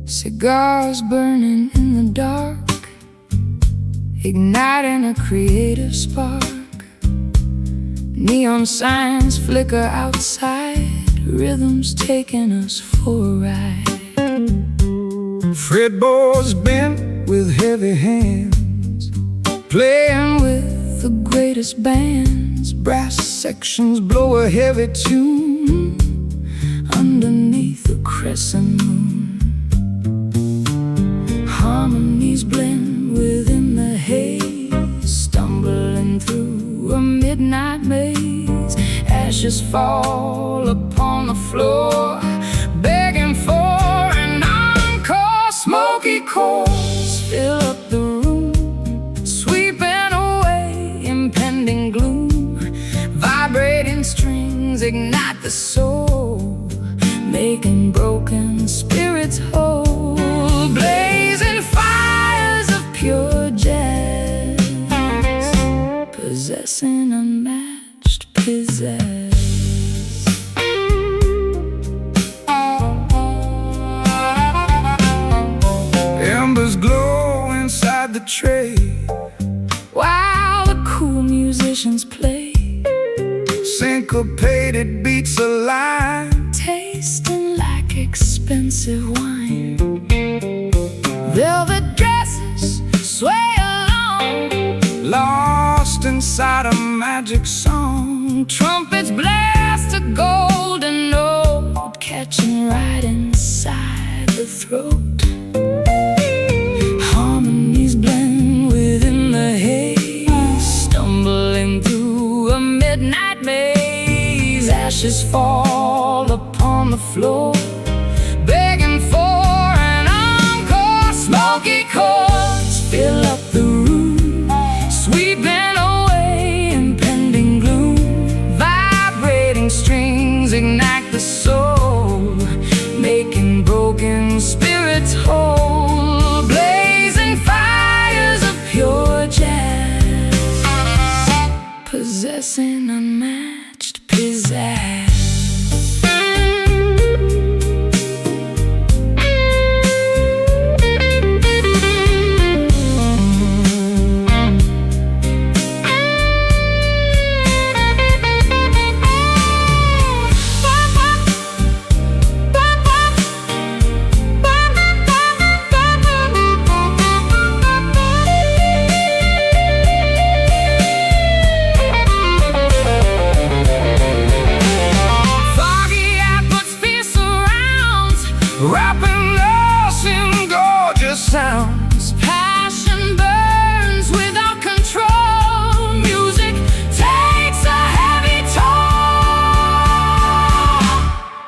Cigars burning in the dark, igniting a creative spark. Neon signs flicker outside, rhythms taking us for a ride. Fretboards bent with heavy hands, Playing with the greatest bands, brass sections blow a heavy tune underneath the crescent moon. Harmonies blend within the haze, stumbling through a midnight maze. Ashes fall upon the floor, begging for an encore. Smoky chords fill up the room, sweeping away impending gloom. Vibrating strings ignite the soul, making broken spirits whole. Blazing fires of pure jazz, possessing unmatched pizzazz. embers glow inside the tray, while the cool musicians play. Syncopated beats align, Tasting like expensive wine. Velvet dresses sway along, lost inside a magic song. trumpets blast a golden note, catching right inside the throat. Harmonies blend within the haze, stumbling through a midnight maze. Ashes fall upon the floor, begging for an encore. Smoky chords fill up the room, sweeping away impending gloom. Vibrating strings ignite the soul, making broken spirits whole. Blazing fires of pure jazz, possessing unmatched pizzazz. wrapping us in gorgeous sounds. Passion burns without control. Music takes a heavy toll.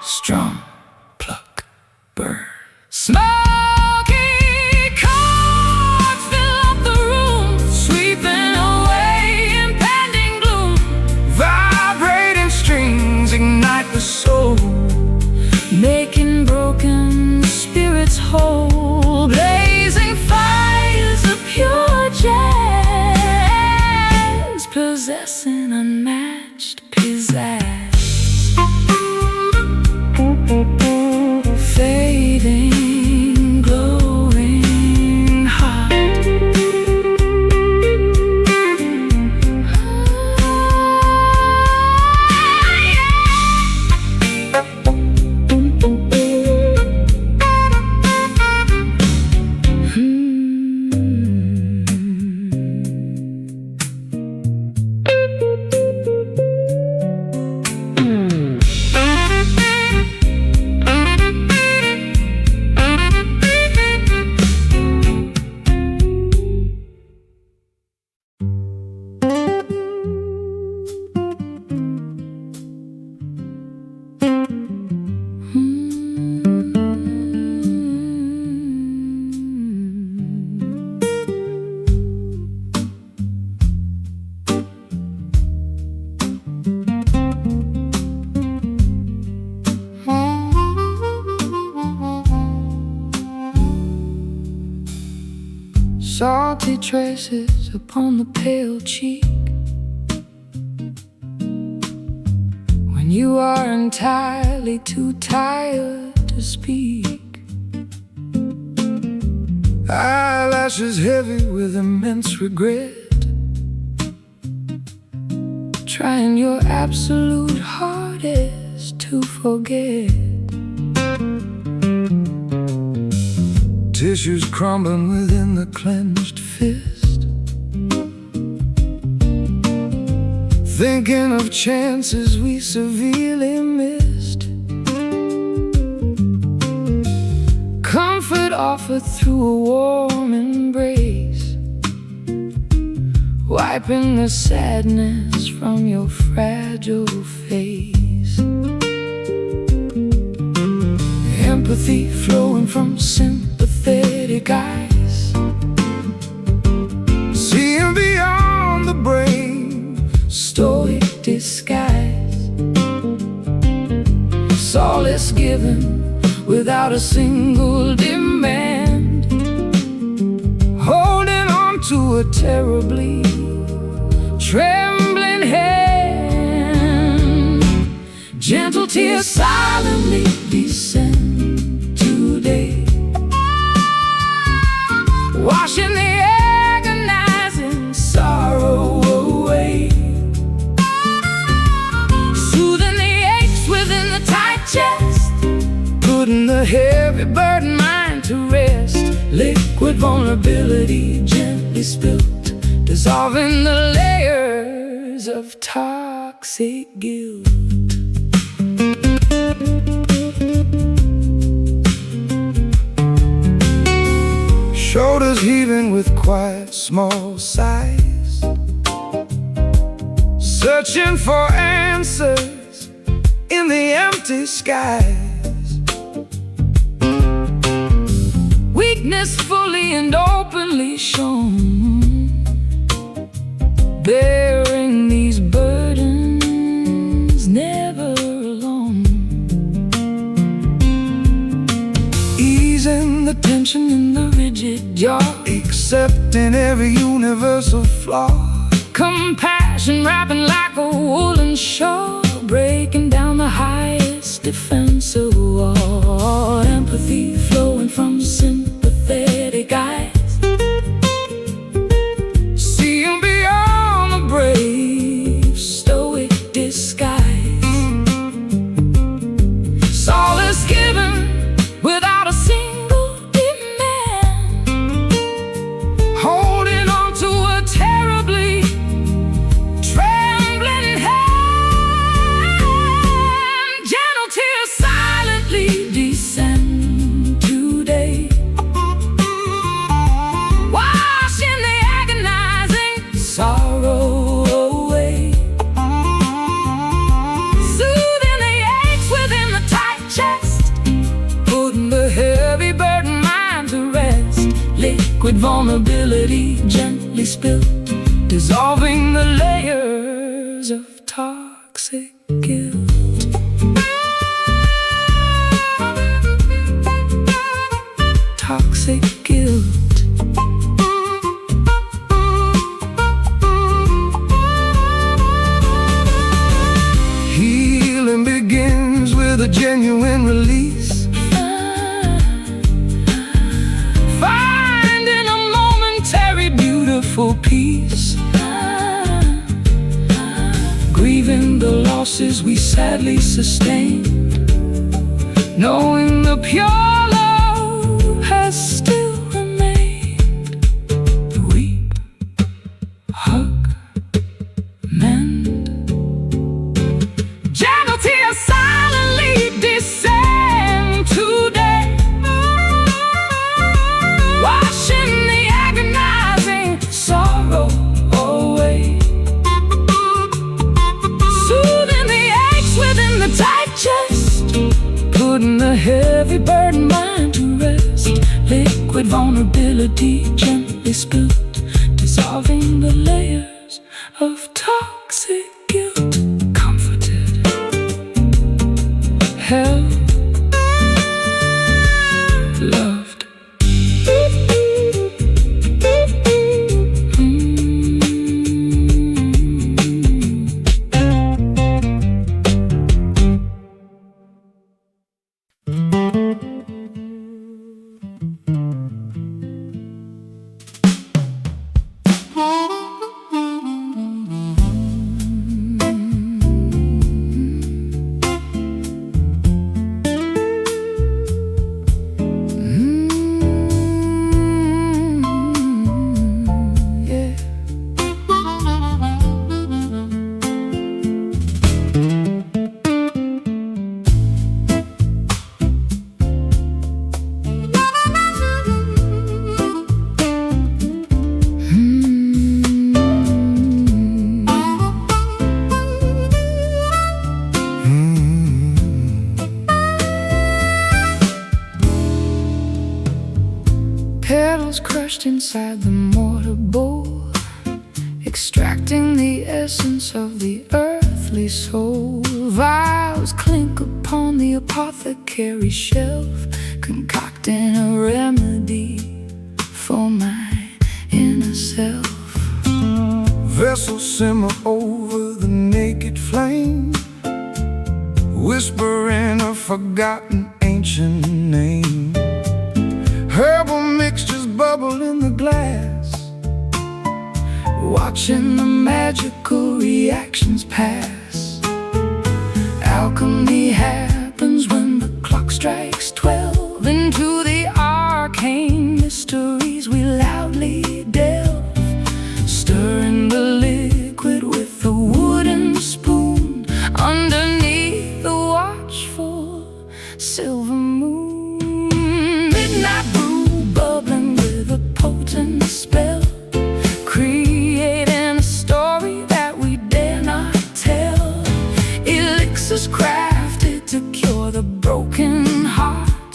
Strum, pluck, burn. Smoky chords fill up the room, sweeping away impending gloom. Vibrating strings ignite the soul, making broken spirits whole. Blazing fires of pure jazz, possessing unmatched pizzazz. Fading, glowing hot. salty traces upon the pale cheek. When you are entirely too tired to speak. Eyelashes heavy with immense regret, trying your absolute hardest to forget. Tissues crumbling within the clenched fist, thinking of chances we severely missed. Comfort offered through a warm embrace, wiping the sadness from your fragile face. Empathy flowing from sympathetic eyes, seeing beyond the brave stoic disguise. Solace given without a single demand, holding on to a terribly trembling hand. Gentle tears silently descend today, washing the agonizing sorrow away, soothing the aches within the tight chest, putting the heavy burden mind to rest. Liquid vulnerability gently spilt, dissolving the layers of toxic guilt. Shoulders heaving with quiet small sighs, searching for answers in the empty skies. Weakness fully and openly shown, bearing these burdens never alone. Easing the Tension in the rigid jaw, accepting every universal flaw. Compassion wrapping like a woolen shawl, breaking down the highest defensive wall. Empathy flowing from sympathetic eyes, Seeing beyond the brave stoic disguise. Solace given without a single demand, holding on to a terribly trembling hand. Gentle tears silently descend today, washing the agonizing sorrow away, soothing the aches within the tight chest, putting the heavy burden mind to rest. Liquid vulnerability gently spilt, dissolving the layers of toxic guilt. Toxic guilt. healing begins with a genuine release, Finding a momentary beautiful peace, grieving the losses we sadly sustained, knowing the pure love has still remained. Weep, hug, mend. Gentle tears silently descend today, washing the agonizing sorrow away, soothing the aches within the tight chest, putting the heavy burden mind to rest. Liquid vulnerability gently spilt, dissolving the layers of toxic guilt. Comforted, held, loved. immersed inside the mortar bowl, extracting the essence of the earthly soul. Vials clink upon the apothecary shelf, concocting a remedy for my inner self. Vessels simmer over the naked flame, whispering a forgotten ancient name. Herbal mixtures bubble in the glass, watching the magical reactions pass. Alchemy happens when the clock strikes 12. Into the arcane mysteries we loudly delve, stirring the liquid with a wooden spoon underneath the watchful silver moon. Midnight brew bubbling with a potent spell, creating a story that we dare not tell. Elixirs crafted to cure the broken heart,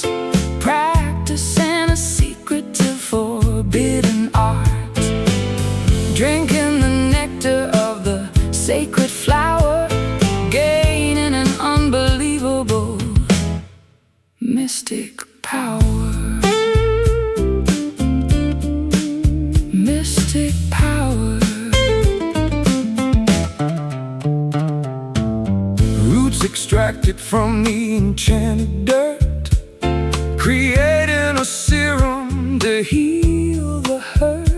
practicing a secretive forbidden art. Drinking the nectar of the sacred flower, gaining an unbelievable mystic power. Mystic power. Roots extracted from the enchanted dirt, creating a serum to heal the hurt.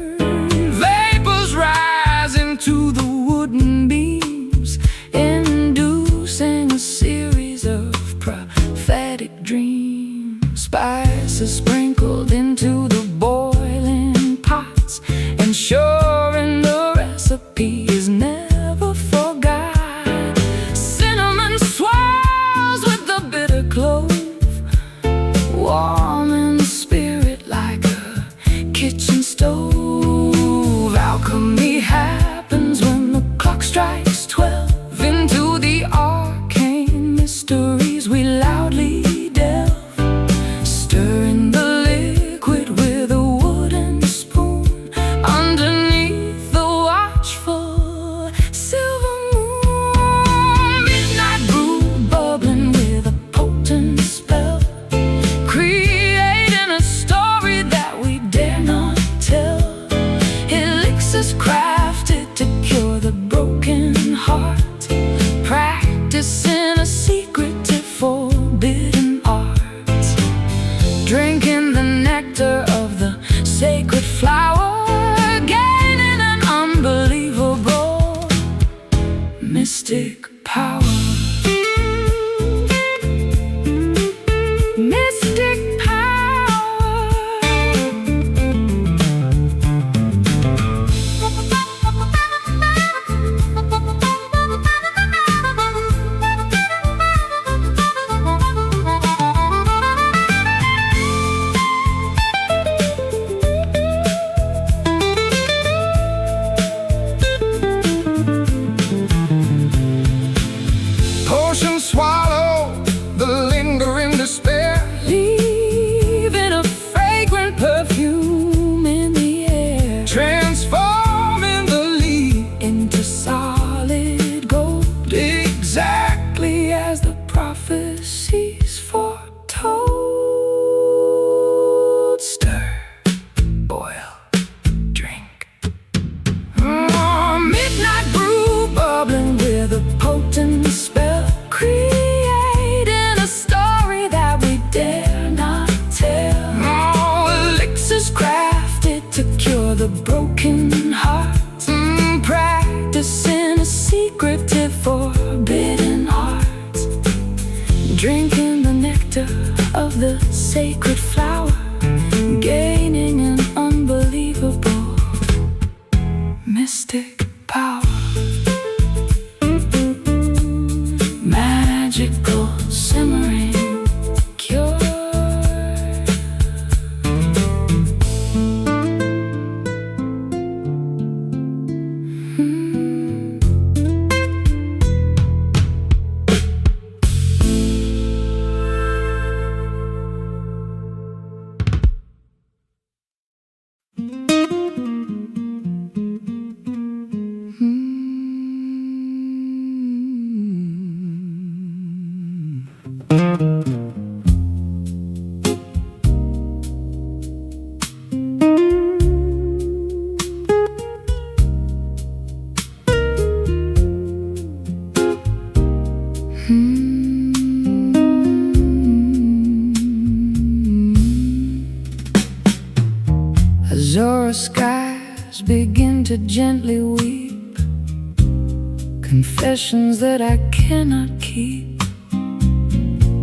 Vapors rising to the wooden beams, inducing a series of prophetic dreams. Spices sprinkled into the boiling pots, ensuring the recipe is never forgot. Cinnamon swirls with the bitter clove, warming the spirit like a kitchen stove. Alchemy happens when the clock strikes 12. Into the arcane mysteries we loudly delve, stirring the liquid with a wooden spoon underneath the watchful silver moon. Midnight brew bubbling with a potent spell, creating a story that we dare not tell. Elixirs crafted to cure the broken heart, practicing a secretive forbidden art. Drinking the nectar of the sacred flower, gaining an unbelievable mystic power. Mystic power. Potion swallow the lingering despair, leaving a fragrant perfume in the air. Transforming the lead into solid gold, exactly as the prophecies foretold. Stir, boil, drink. Midnight brew bubbling with a potent spell, creating a story that we dare not tell. Elixirs crafted to cure the broken heart, practicing a secretive forbidden art. Drinking the nectar of the sacred flower, gaining an unbelievable mystic power. Magical simmering cure. Norah skies begin to gently weep, confessions that I cannot keep.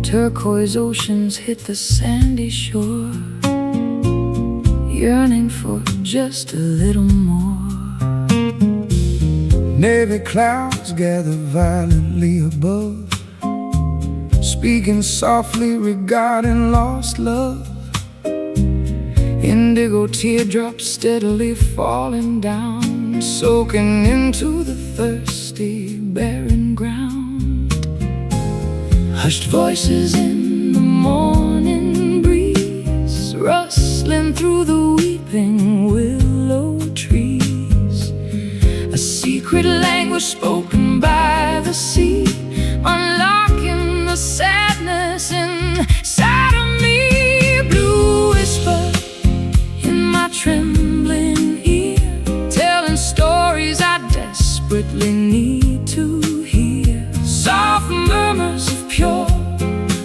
Turquoise oceans hit the sandy shore, yearning for just a little more. Navy clouds gather violently above, speaking softly regarding lost love. Indigo teardrops steadily falling down, soaking into the thirsty, barren ground. Hushed voices in the morning breeze, rustling through the weeping willow trees. A secret language spoken by the sea, unlocking the sadness inside of me. Blue whisper in my trembling ear, telling stories I desperately need to hear. Soft murmurs of pure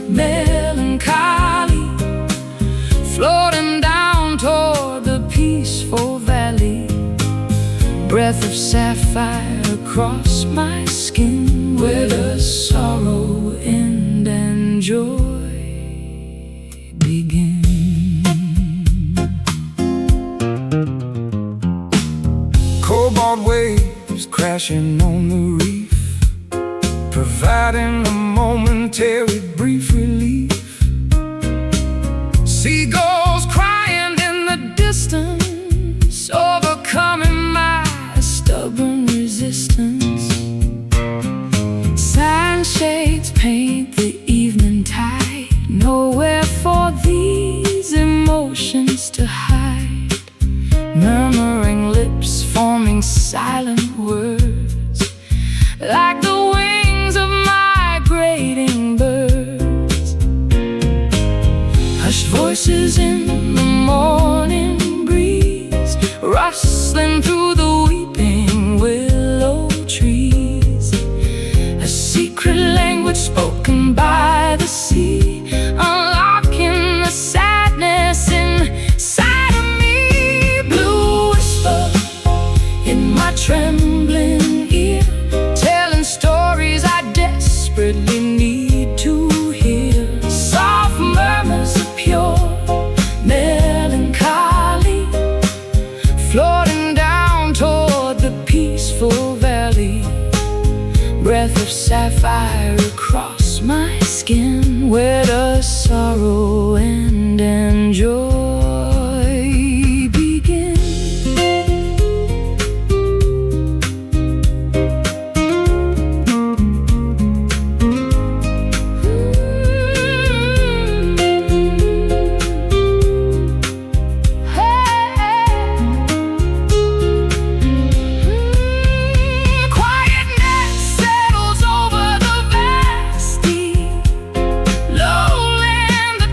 melancholy, floating down toward the peaceful valley. Breath of sapphire across my skin, where the sorrow end and joy begin. Cobalt waves crashing on the reef, providing a momentary brief relief. Seagulls crying in the distance, overcoming my stubborn resistance. Sunshades paint the evening tide, nowhere for these emotions to hide. Murmuring lips forming silent words, like the wings of migrating birds. Hushed voices in the morning breeze, rustling through the weeping willow trees. A secret language spoken by the sea, unlocking the sadness inside of me. Blue whisper in my trembling ear, telling stories I desperately need to hear. Soft murmurs of pure melancholy, floating down toward the peaceful valley. Breath of sapphire across my skin, where does sorrow end and joy begin? Lowland, the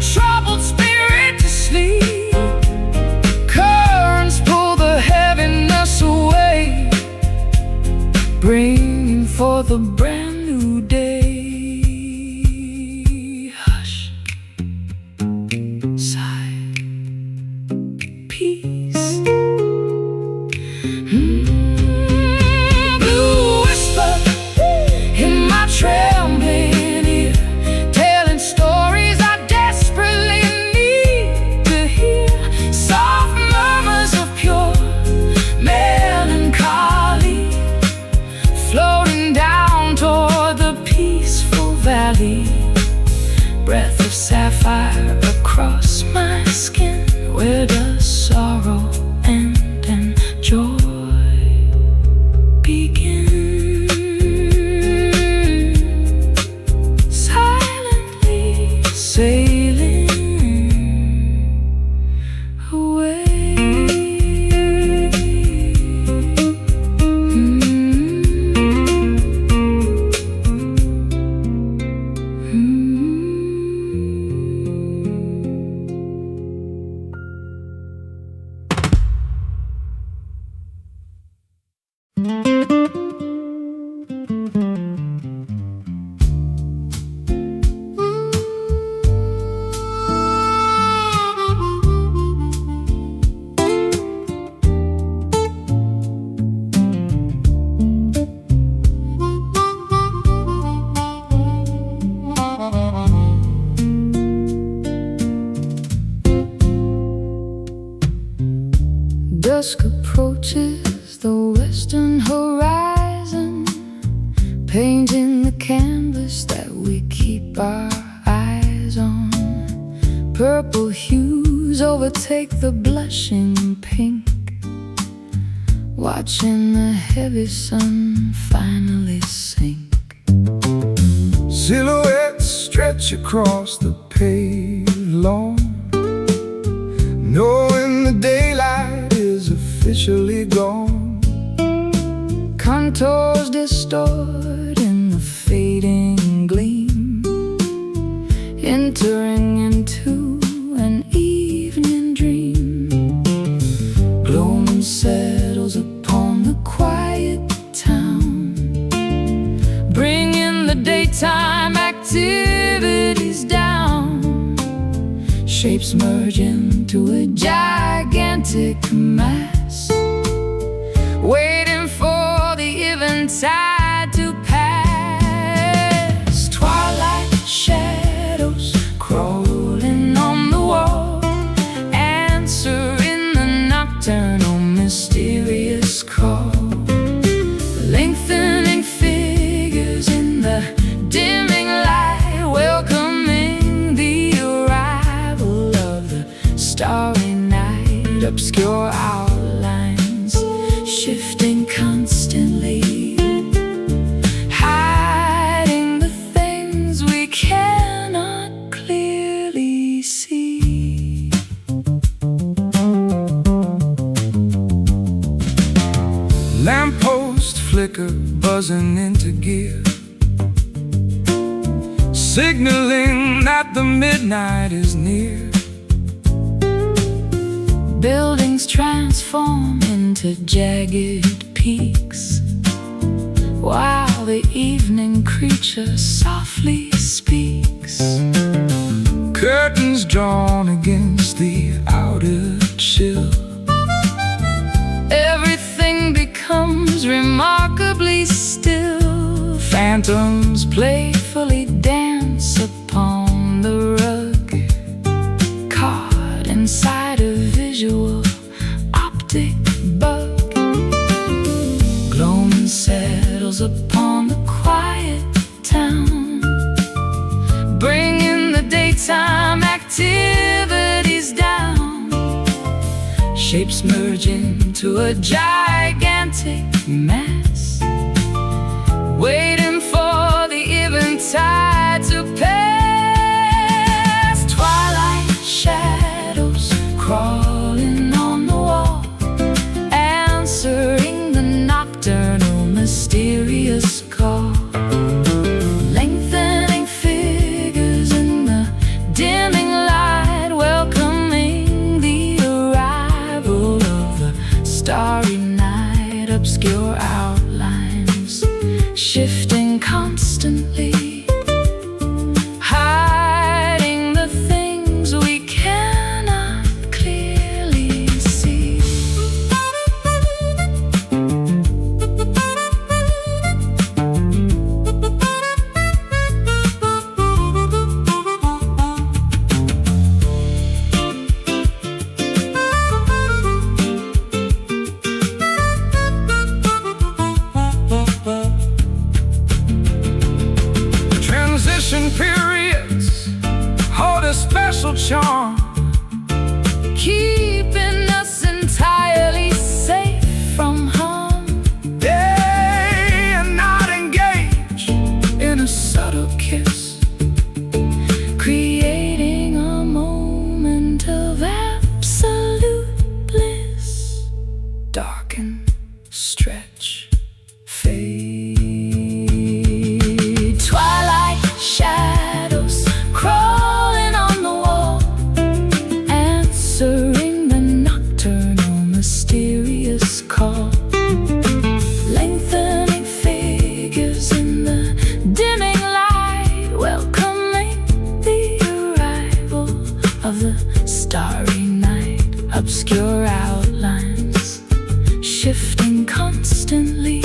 dusk approaches the western horizon, painting the canvas that we keep our eyes on. Purple hues overtake the blushing pink, watching the heavy sun finally sink. Silhouettes stretch across the paved lawn, knowing the daylight is officially gone. Contours distort in the fading gleam, entering into an evening dream. Gloaming settles upon the quiet town, bringing the daytime activities down. Shapes merge into a gigantic mass, waiting for the eventide to pass. Twilight shadows crawling on the wall, answering the nocturnal mysterious call. Lengthening figures in the dimming light, welcoming the arrival of the starry night. Obscure outlines shifting constantly, hiding the things we cannot clearly see. Lamppost flicker buzzing into gear, signaling that the midnight is near. Buildings transform into jagged peaks, while the evening creature softly speaks. Curtains drawn against the outer chill, Everything becomes remarkably still. Phantoms playfully dance upon the rug, caught inside a visual optic bug. Gloaming settles upon the quiet town, bringing the daytime activities down. Shapes merge into a gigantic mass, waiting for the eventide to pass. Twilight shadows crawling on the wall, answering the nocturnal mysterious call. Lengthening figures in the dimming light, welcoming the arrival of the starry night. Obscure outlines shifting constantly, hiding the things we cannot clearly see. transition periods hold a special charm, Keeping us entirely safe from harm. they are not engaged In a subtle kiss, creating a moment of absolute bliss. Darken, stretch, fade. Twilight shadows crawling on the wall, answering the nocturnal mysterious call. Lengthening figures in the dimming light, welcoming the arrival of the starry night. Obscure outlines shifting constantly,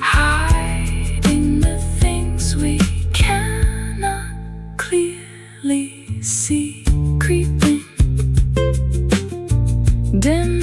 hiding the things we cannot clearly see. Creeping, dim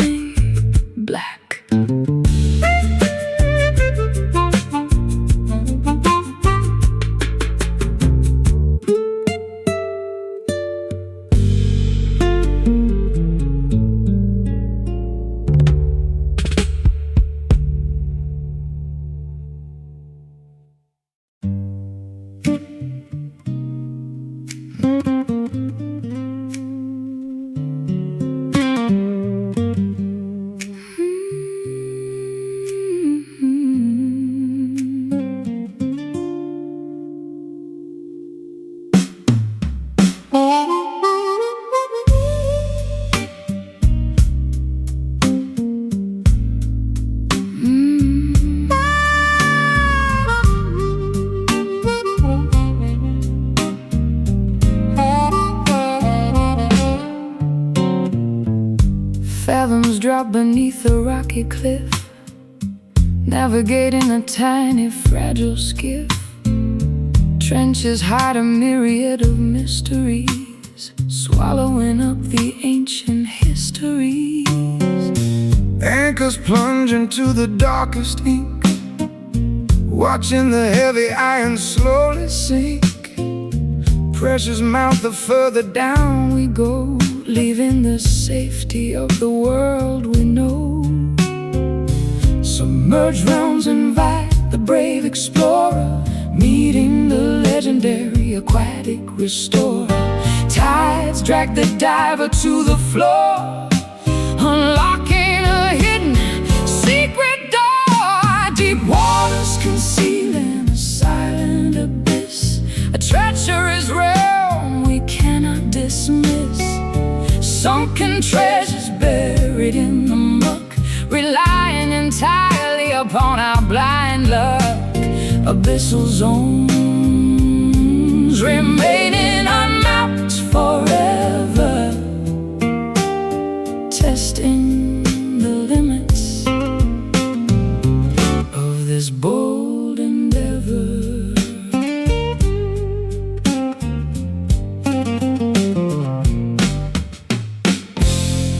Fathoms drop beneath a rocky cliff, navigating a tiny fragile skiff. Trenches hide a myriad of mysteries, swallowing up the ancient histories. Anchors plunge into the darkest ink, watching the heavy iron slowly sink. Pressures mount the further down we go, leaving the safety of the world we know. Submerged realms invite the brave explorer, meeting the legendary aquatic restorer. Tides drag the diver to the floor, unlocking a hidden secret door. Deep waters concealing a silent abyss, a treacherous realm we cannot dismiss. Sunken treasures buried in the muck, relying entirely upon our blind luck. Abyssal zones remaining unmapped forever, testing the limits of this bold endeavor.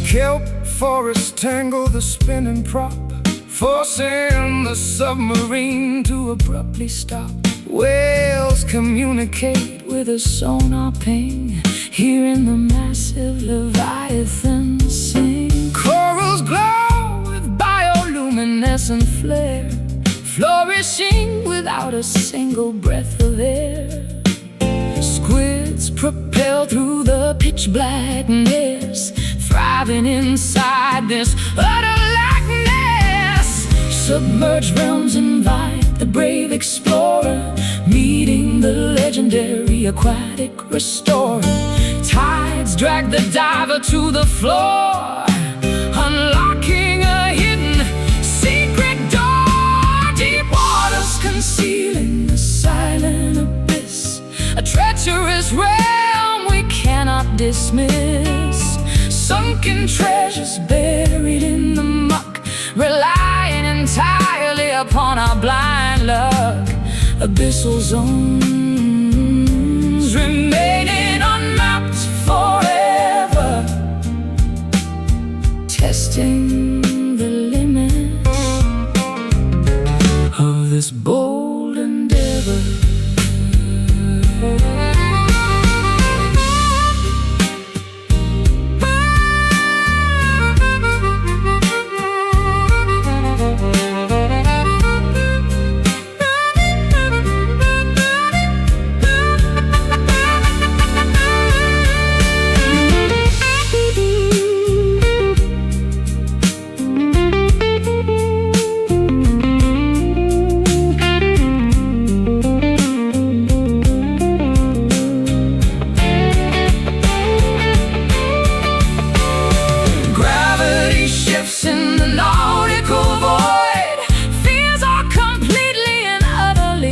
Kelp forests tangle the spinning prop, forcing the submarine to abruptly stop. Whales communicate with a sonar ping, hearing the massive leviathan sing. Corals glow with bioluminescent flare, flourishing without a single breath of air. Squids propel through the pitch blackness, thriving inside this utter lackness. Submerged realms invite the brave explorer, meeting the legendary aquatic restorer. Tides drag the diver to the floor, unlocking a hidden secret door. Deep waters concealing a silent abyss, a treacherous realm we cannot dismiss. Sunken treasures buried in the muck, relying entirely upon our blind luck. Abyssal zones remaining unmapped forever, testing the limits of this bold endeavor.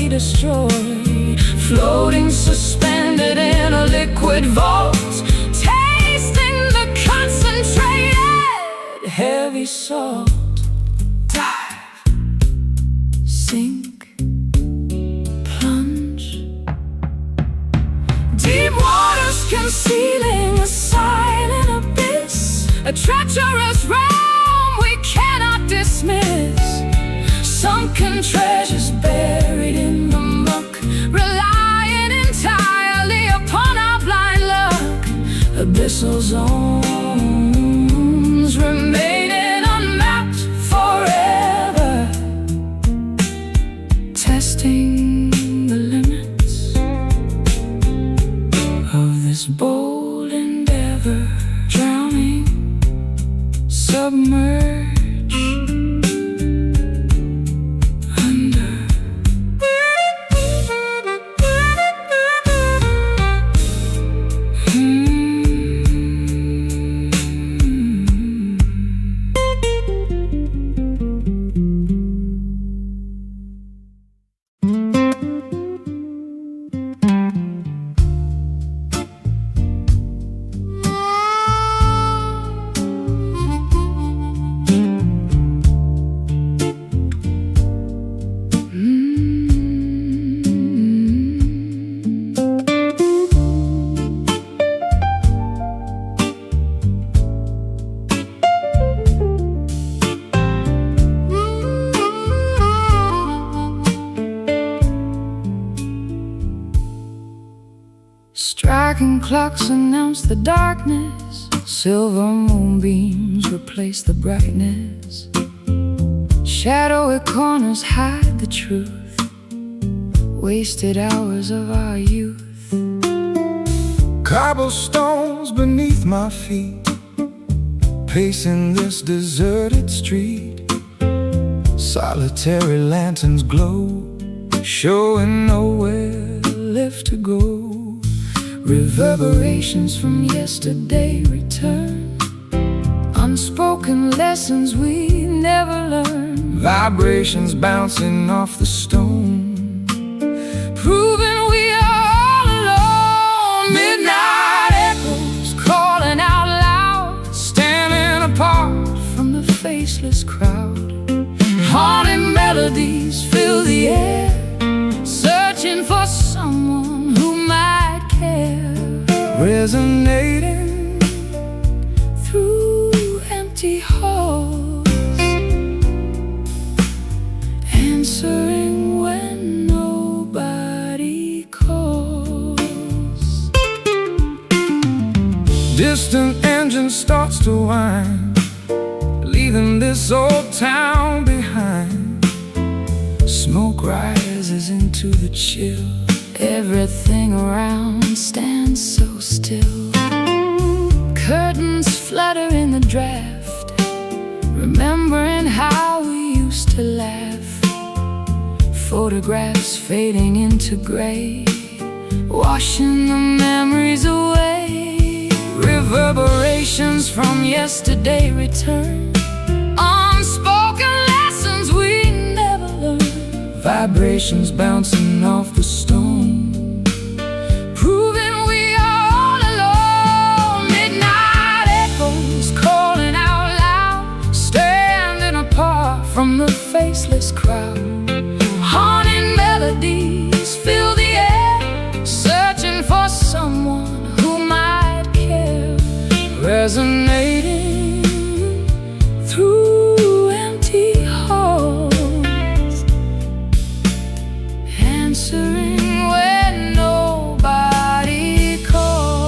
Destroyed, floating suspended in a liquid vault, tasting the concentrated heavy salt. Dive, sink, plunge. Deep waters concealing a silent abyss, a treacherous realm we cannot dismiss. Sunken treasures buried in the muck, relying entirely upon our blind luck. Abyssal zones remaining unmapped forever, testing the limits of this bold endeavor. Drowning, submerged, clocks announce the darkness. Silver moonbeams replace the brightness. Shadowy corners hide the truth. Wasted hours of our youth. Cobblestones beneath my feet, pacing this deserted street. Solitary lanterns glow, showing nowhere left to go. Reverberations from yesterday return, unspoken lessons we never learned. Vibrations bouncing off the stone, proving we are all alone. Midnight echoes calling out loud, standing apart from the faceless crowd. Haunting melodies fill the air, searching for someone who might care. Resonating through empty halls, answering when nobody calls. Distant engine starts to whine, leaving this old town behind. Smoke rises into the chill, everything around stands so still. Curtains flutter in the draft, remembering how we used to laugh. Photographs fading into gray, washing the memories away. Reverberations from yesterday return, unspoken lessons we never learned. Vibrations bouncing off the stone, proving we are all alone. Midnight echoes calling out loud, standing apart from the faceless crowd. Haunting melodies fill the air, searching for someone who might care. Resonating through empty halls, answering when nobody calls.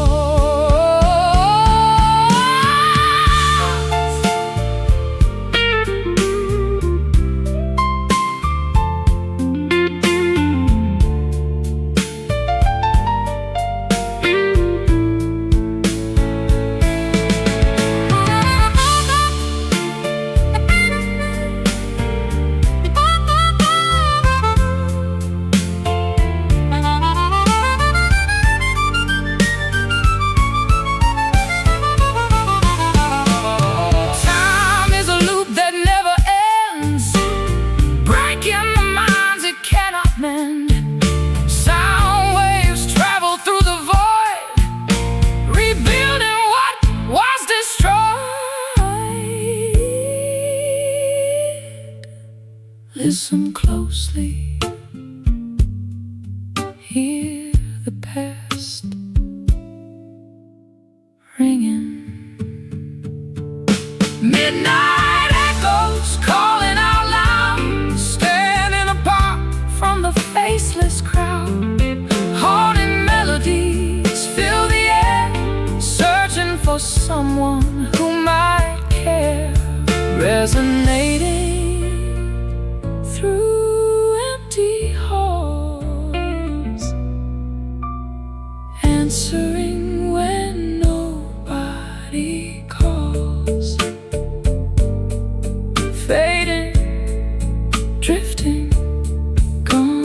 Listen closely, hear the past ringing. Midnight echoes calling out loud, standing apart from the faceless crowd. Haunting melodies fill the air, searching for someone who might care. Resonating through empty halls, answering when nobody calls. Fading, drifting, gone.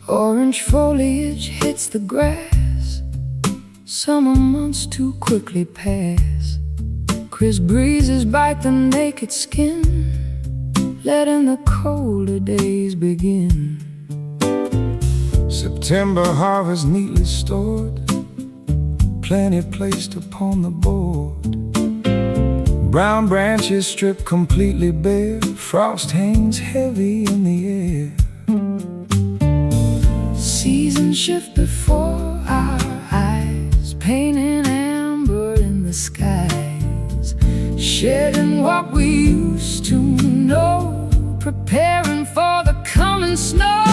Orange foliage hits the grass, Summer months too quickly pass. Crisp breezes bite the naked skin, letting the colder days begin. September harvest neatly stored, plenty placed upon the board. Brown branches stripped completely bare, frost hangs heavy in the air. Seasons shift before our eyes, painting amber in the skies, shedding what we used to know, preparing for the coming snow.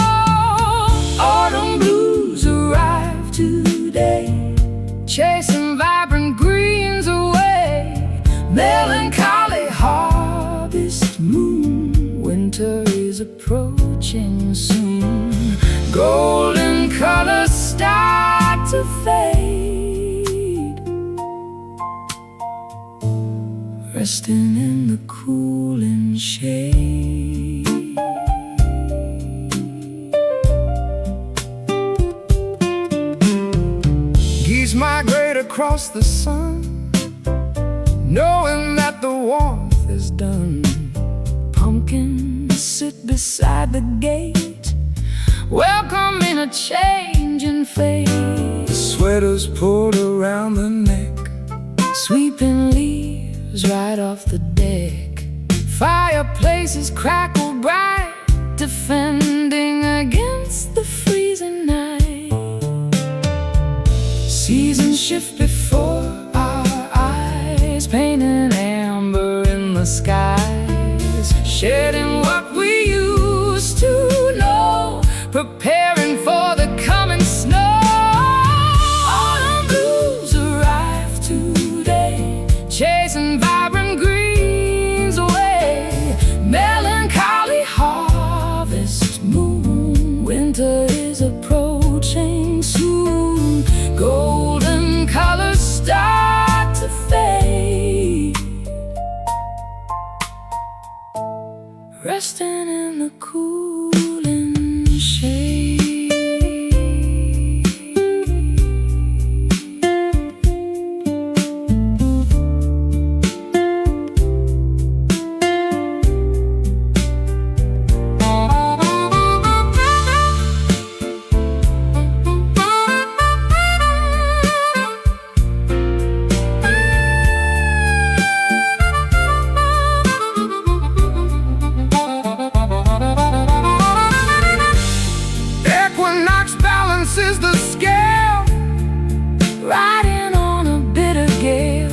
Autumn blues arrive today, chasing vibrant greens away. Melancholy harvest moon, winter is approaching soon. Golden colors start to fade, resting in the cooling shade. Geese migrate across the sun, knowing that the warmth is done. Pumpkins sit beside the gate, welcoming a change in fate. Sweaters pulled around the neck, Sweeping leaves right off the deck. Fireplaces crackle bright, defending against the freezing night. Seasons shift before our eyes, painting amber in the skies, shedding what we used to know, preparing for the coming snow. Autumn blues arrive today, chasing vibrant greens away. Melancholy harvest moon, winter is approaching soon. Golden colors start to fade, resting in the cooling shade. Equinox balances the scale, Riding on a bitter gale,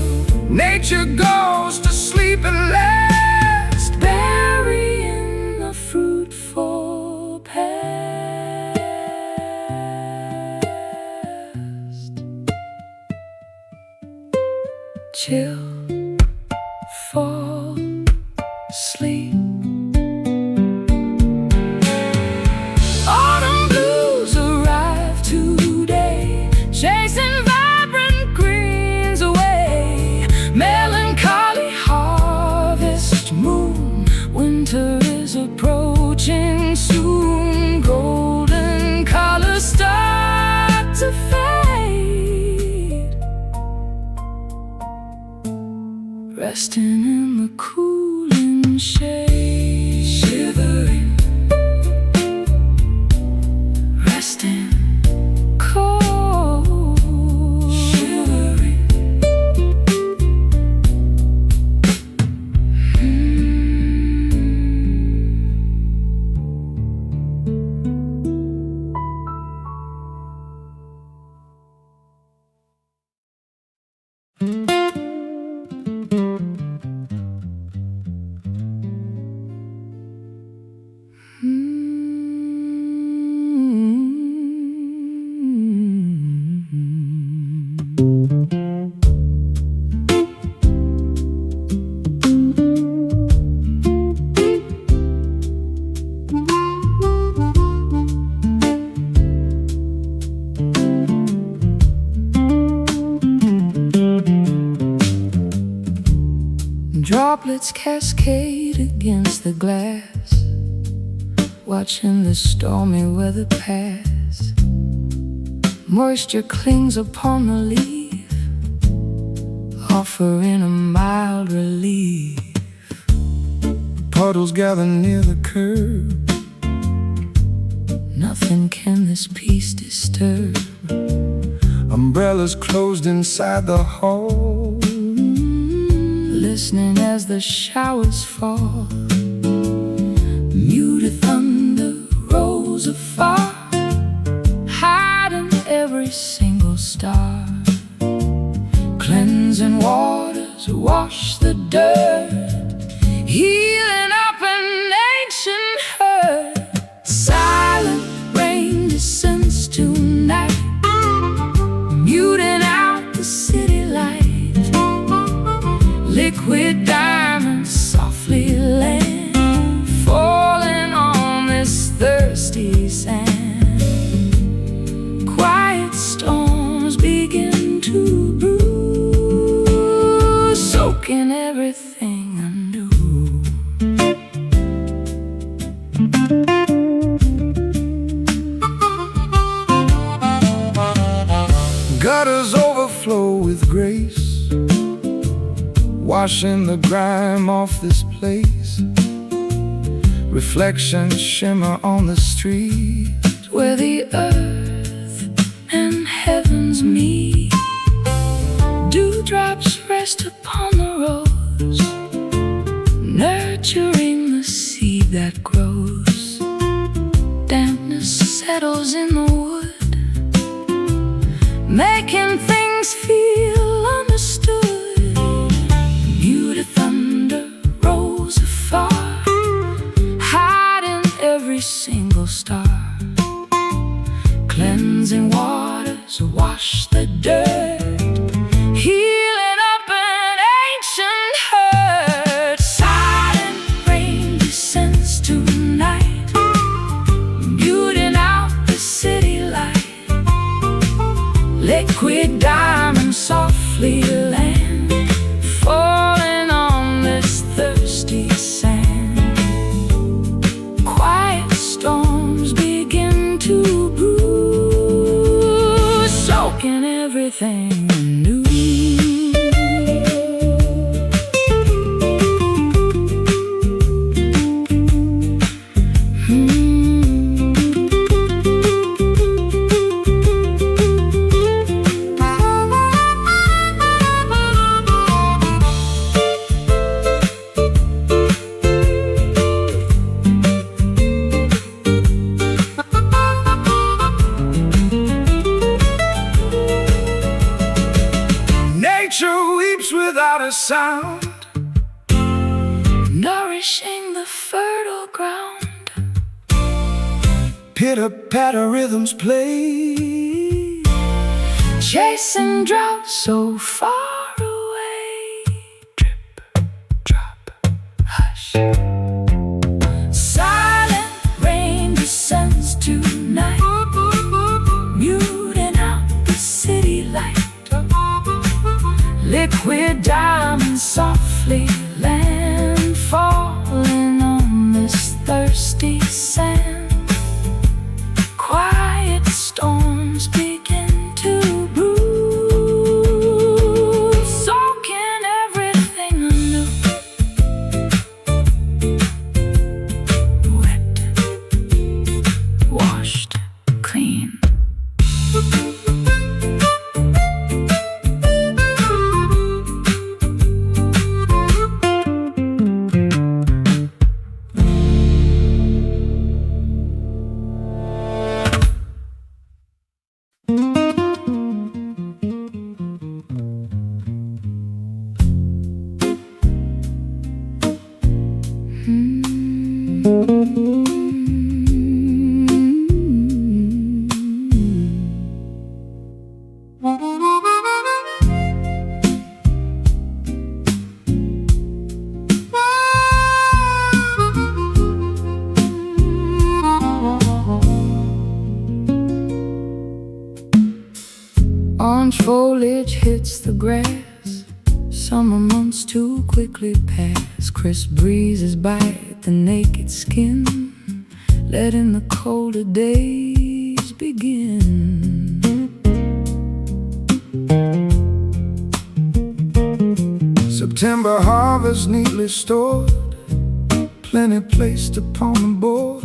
nature goes to sleep at last. burying the fruitful past. Chill, fall asleep. Autumn blues arrive today, chasing vibrant greens away. Melancholy harvest moon, winter is approaching soon. Golden colors start to fade, resting in the cooling shade. Shivering, resting, cold. Shivering. Droplets cascade against the glass, watching the stormy weather pass. Moisture clings upon the leaves, offering a mild relief. Puddles gather near the curb. Nothing can this peace disturb. Umbrellas closed inside the hall. Listening as the showers fall. Muted thunder rolls afar, hiding every single star. Cleansing waters wash the dirt, healing up an ancient hurt. Silent rain descends tonight, muting out the city light. Liquid diamonds softly land, falling on this thirsty sand. Quiet storms begin to brew, soaking everything anew. Gutters overflow with grace, washing the grime off this place. Reflections shimmer on the street, Where the earth and heavens meet. Dewdrops rest upon the rose, nurturing the seed that grows. Dampness settles in the wood, making things feel understood. Muted thunder rolls afar, hiding every single star. Cleansing waters wash the dirt, healing up an ancient hurt. Silent rain descends tonight, muting out the city light. Liquid diamonds softly land, falling on this thirsty sand. Quiet storms begin to brew, soaking everything anew. Nature weeps without a sound, Nourishing the fertile ground. pitter-patter rhythms play, Chasing drought so far away. Drip, drop, hush. Silent rain descends tonight, muting out the city light. Liquid diamonds softly land, falling on this thirsty sand. Quiet storms begin to brew, soaking everything anew. Wet, washed, clean. Orange foliage hits the grass, summer months too quickly pass. Crisp breezes bite the naked skin, letting the colder days begin. September harvest neatly stored, plenty placed upon the board.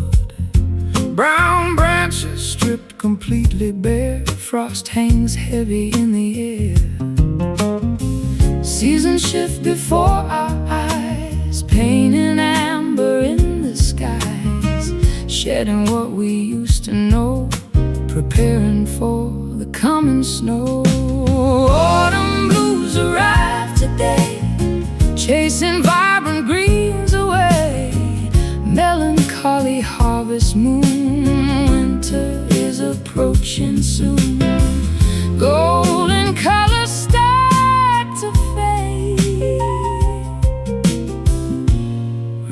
Brown branches stripped completely bare, frost hangs heavy in the air. Seasons shift before our eyes, pain and amber in the skies, shedding what we used to know, preparing for the coming snow. Autumn blues arrive today, chasing vibrant greens away. Melancholy harvest moon, winter is approaching soon. Golden colors start to fade,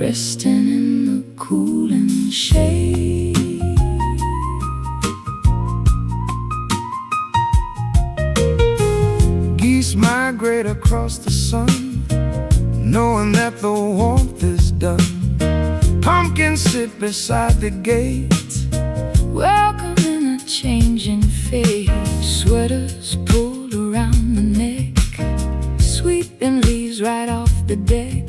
resting in the cooling shade. Geese migrate across the sun, knowing that the warmth is done. Pumpkins sit beside the gate, welcoming a changing fate. Sweaters pulled around the neck, sweeping leaves right off the deck.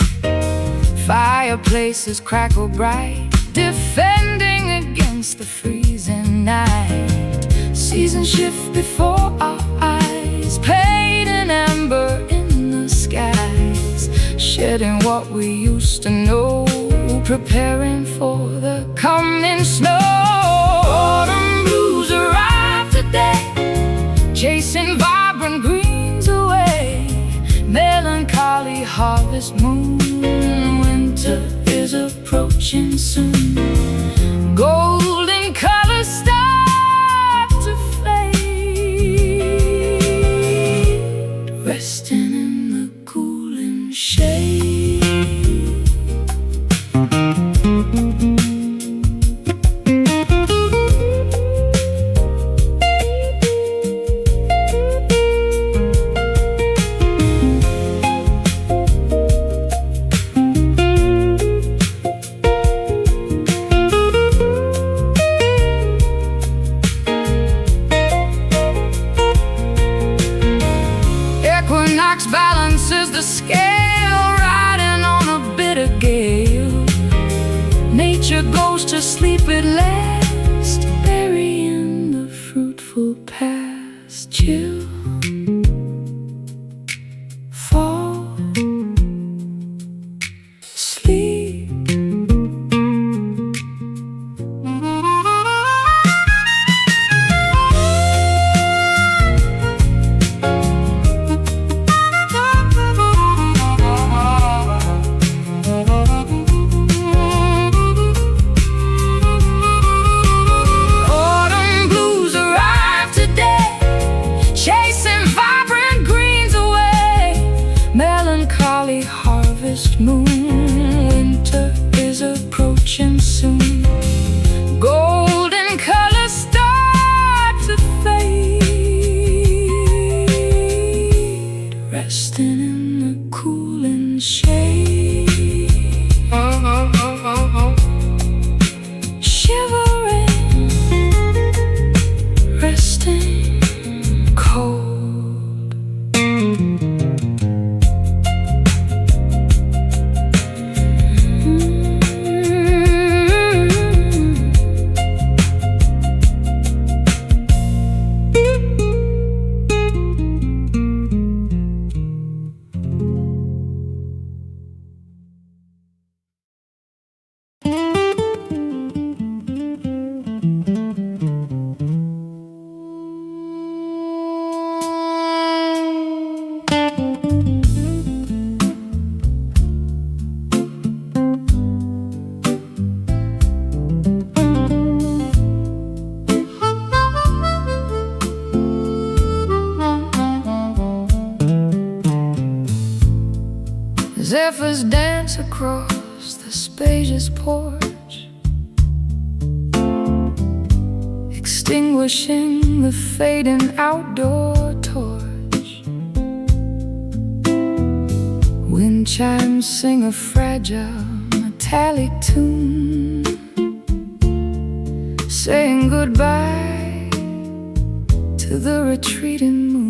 Fireplaces crackle bright, defending against the freezing night. Seasons shift before our eyes, pain and amber in the skies, shedding what we used to know, preparing for the coming snow. Autumn blues arrive today, chasing vibrant greens away. Melancholy harvest moon, winter is approaching soon. Golden colors start to fade, resting in the cooling shade. Equinox balances the scale, riding on a bitter gale. Nature goes to sleep at last, burying the fruitful past. Chill, fall, sleep. Harvest moon, winter is approaching soon. Golden colors start to fade, resting in the cooling shade. Shivering, resting cold. Zephyrs dance across the spacious porch, extinguishing the fading outdoor torch. Wind chimes sing a fragile metallic tune, saying goodbye to the retreating moon.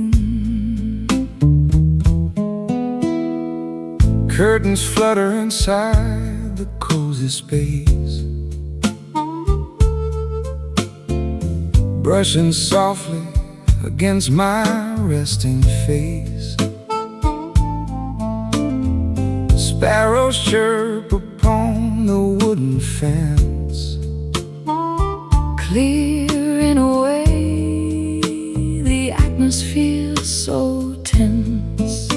Curtains flutter inside the cozy space, brushing softly against my resting face. Sparrows chirp upon the wooden fence, clearing away the atmosphere so tense.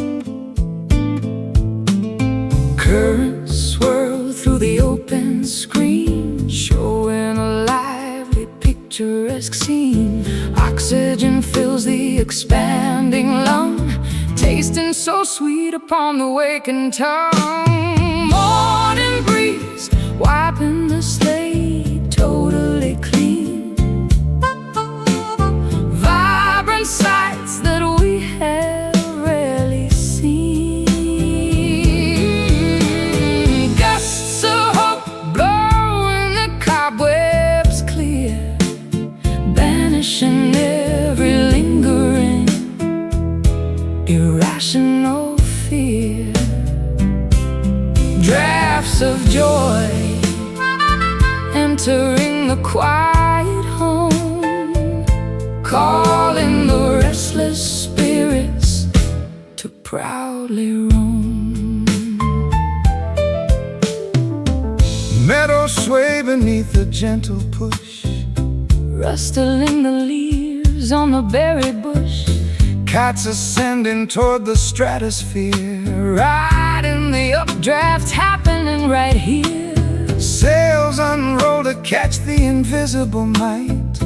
Currents swirl through the open screen, showing a lively, picturesque scene. Oxygen fills the expanding lung, tasting so sweet upon the waking tongue. Morning breeze wiping the slate totally clean, vibrant sights that we have rarely seen. Gusts of hope blowing the cobwebs clear, banishing every lingering irrational fear. Drafts of joy entering the quiet home, calling the restless spirits to proudly roam. Meadows sway beneath the gentle push, rustling the leaves on the berry bush. Cats ascending toward the stratosphere, riding the updraft happening right here. Sails unroll to catch the invisible might,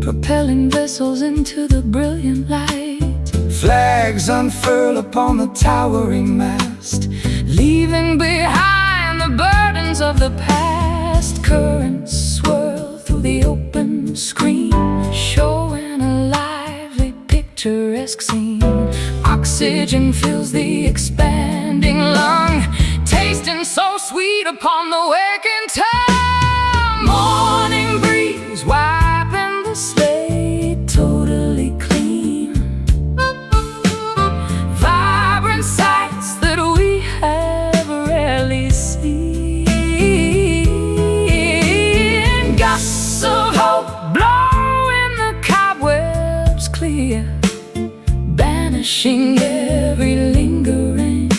propelling vessels into the brilliant light. Flags unfurl upon the towering mast, leaving behind the burdens of the past. Currents swirl through the open screen, showing a lively, picturesque scene. Oxygen fills the expanding lung, tasting so sweet upon the waking tongue. Morning breeze wiping the slate totally clean, vibrant sights that we have rarely seen. Gusts of hope blowing the cobwebs clear, banishing every lingering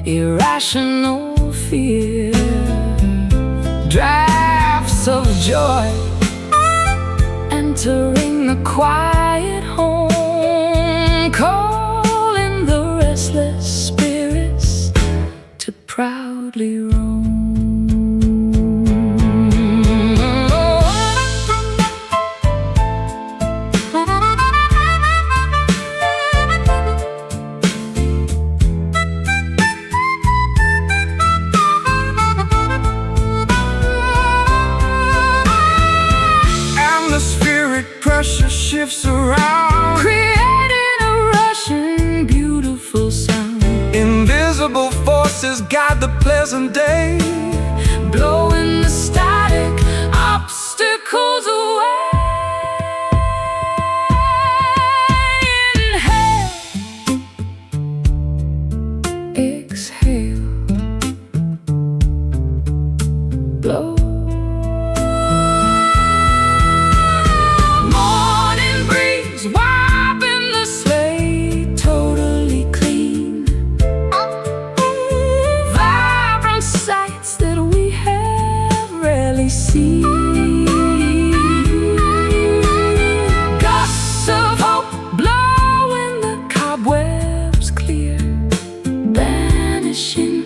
irrational fear. Drafts of joy entering the quiet home, calling the restless spirits to proudly roam. Pressure shifts around, creating a rushing, beautiful sound. Invisible forces guide the pleasant day, blowing the static obstacles away. Inhale, exhale, blow. Gusts of hope blowing the cobwebs clear, banishing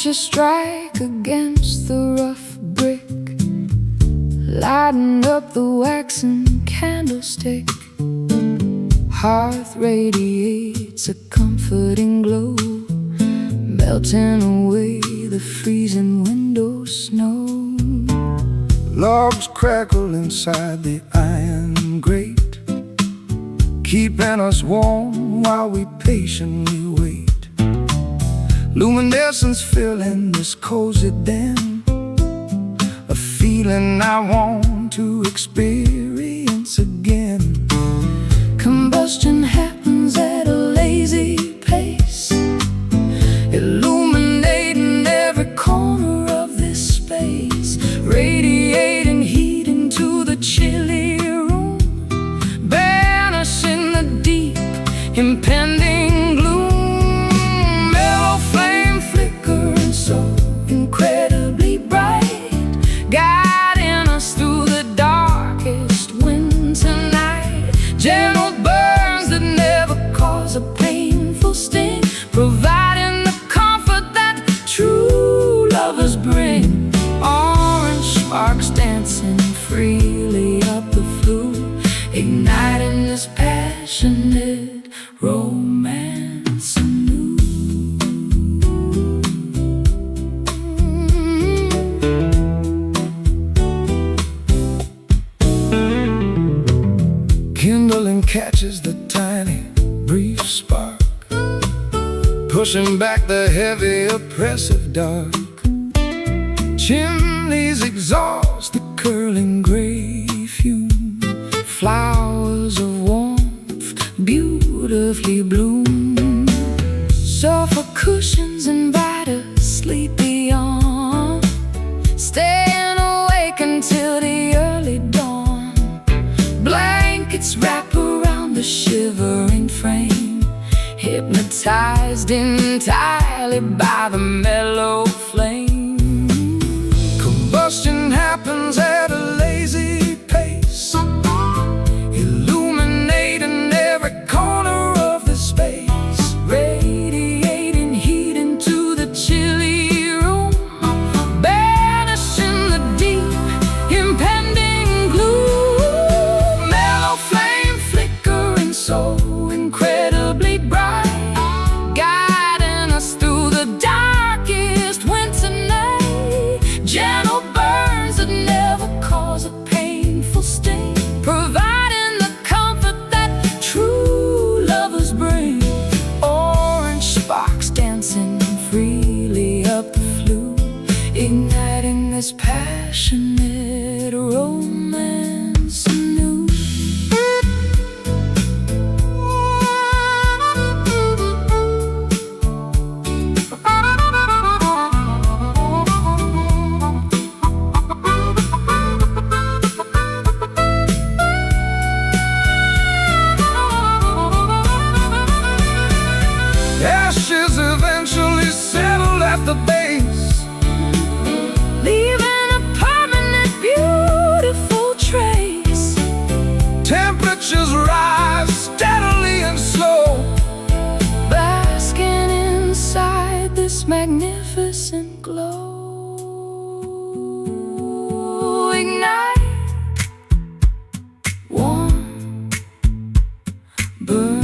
matches strike against the rough brick, lighting up the waxen candlestick. Hearth radiates a comforting glow, melting away the freezing window snow. Logs crackle inside the iron grate, keeping us warm while we patiently wait. Luminescence filling this cozy den, a feeling I want to experience again. Combustion happens at a lazy pace, illuminating every corner of this space, radiating heat into the chilly room, banishing the deep, impending gloom. Mellow flame flickering so incredibly bright, guiding us through the darkest winter night. Gentle burns that never cause a painful sting, providing the comfort that true lovers bring. Orange sparks dancing freely up the flue, igniting this passionate romance anew. Kindling catches the tiny, brief spark, pushing back the heavy, oppressive dark. Chimneys exhaust the curling gray fume, flowers of warmth beautifully bloom. Sofa cushions invite a sleepy yawn, staying awake until the early dawn. Blankets wrap around the shivering frame, hypnotized entirely by the mellow flame. Combustion happens at a lazy pace, illuminating every corner of the space, radiating heat into the chilly room, banishing the deep, impending gloom. Mellow flame flickering so incredibly bright, guiding us through the darkest winter night. Gentle burns that never cause a painful sting, providing the comfort that true lovers bring. Orange sparks dancing freely up the flue, igniting this passionate romance anew. Ashes eventually settle at the base, Leaving a permanent beautiful trace. temperatures rise steadily and slow, Basking inside this magnificent glow. Ignite, warm, burn.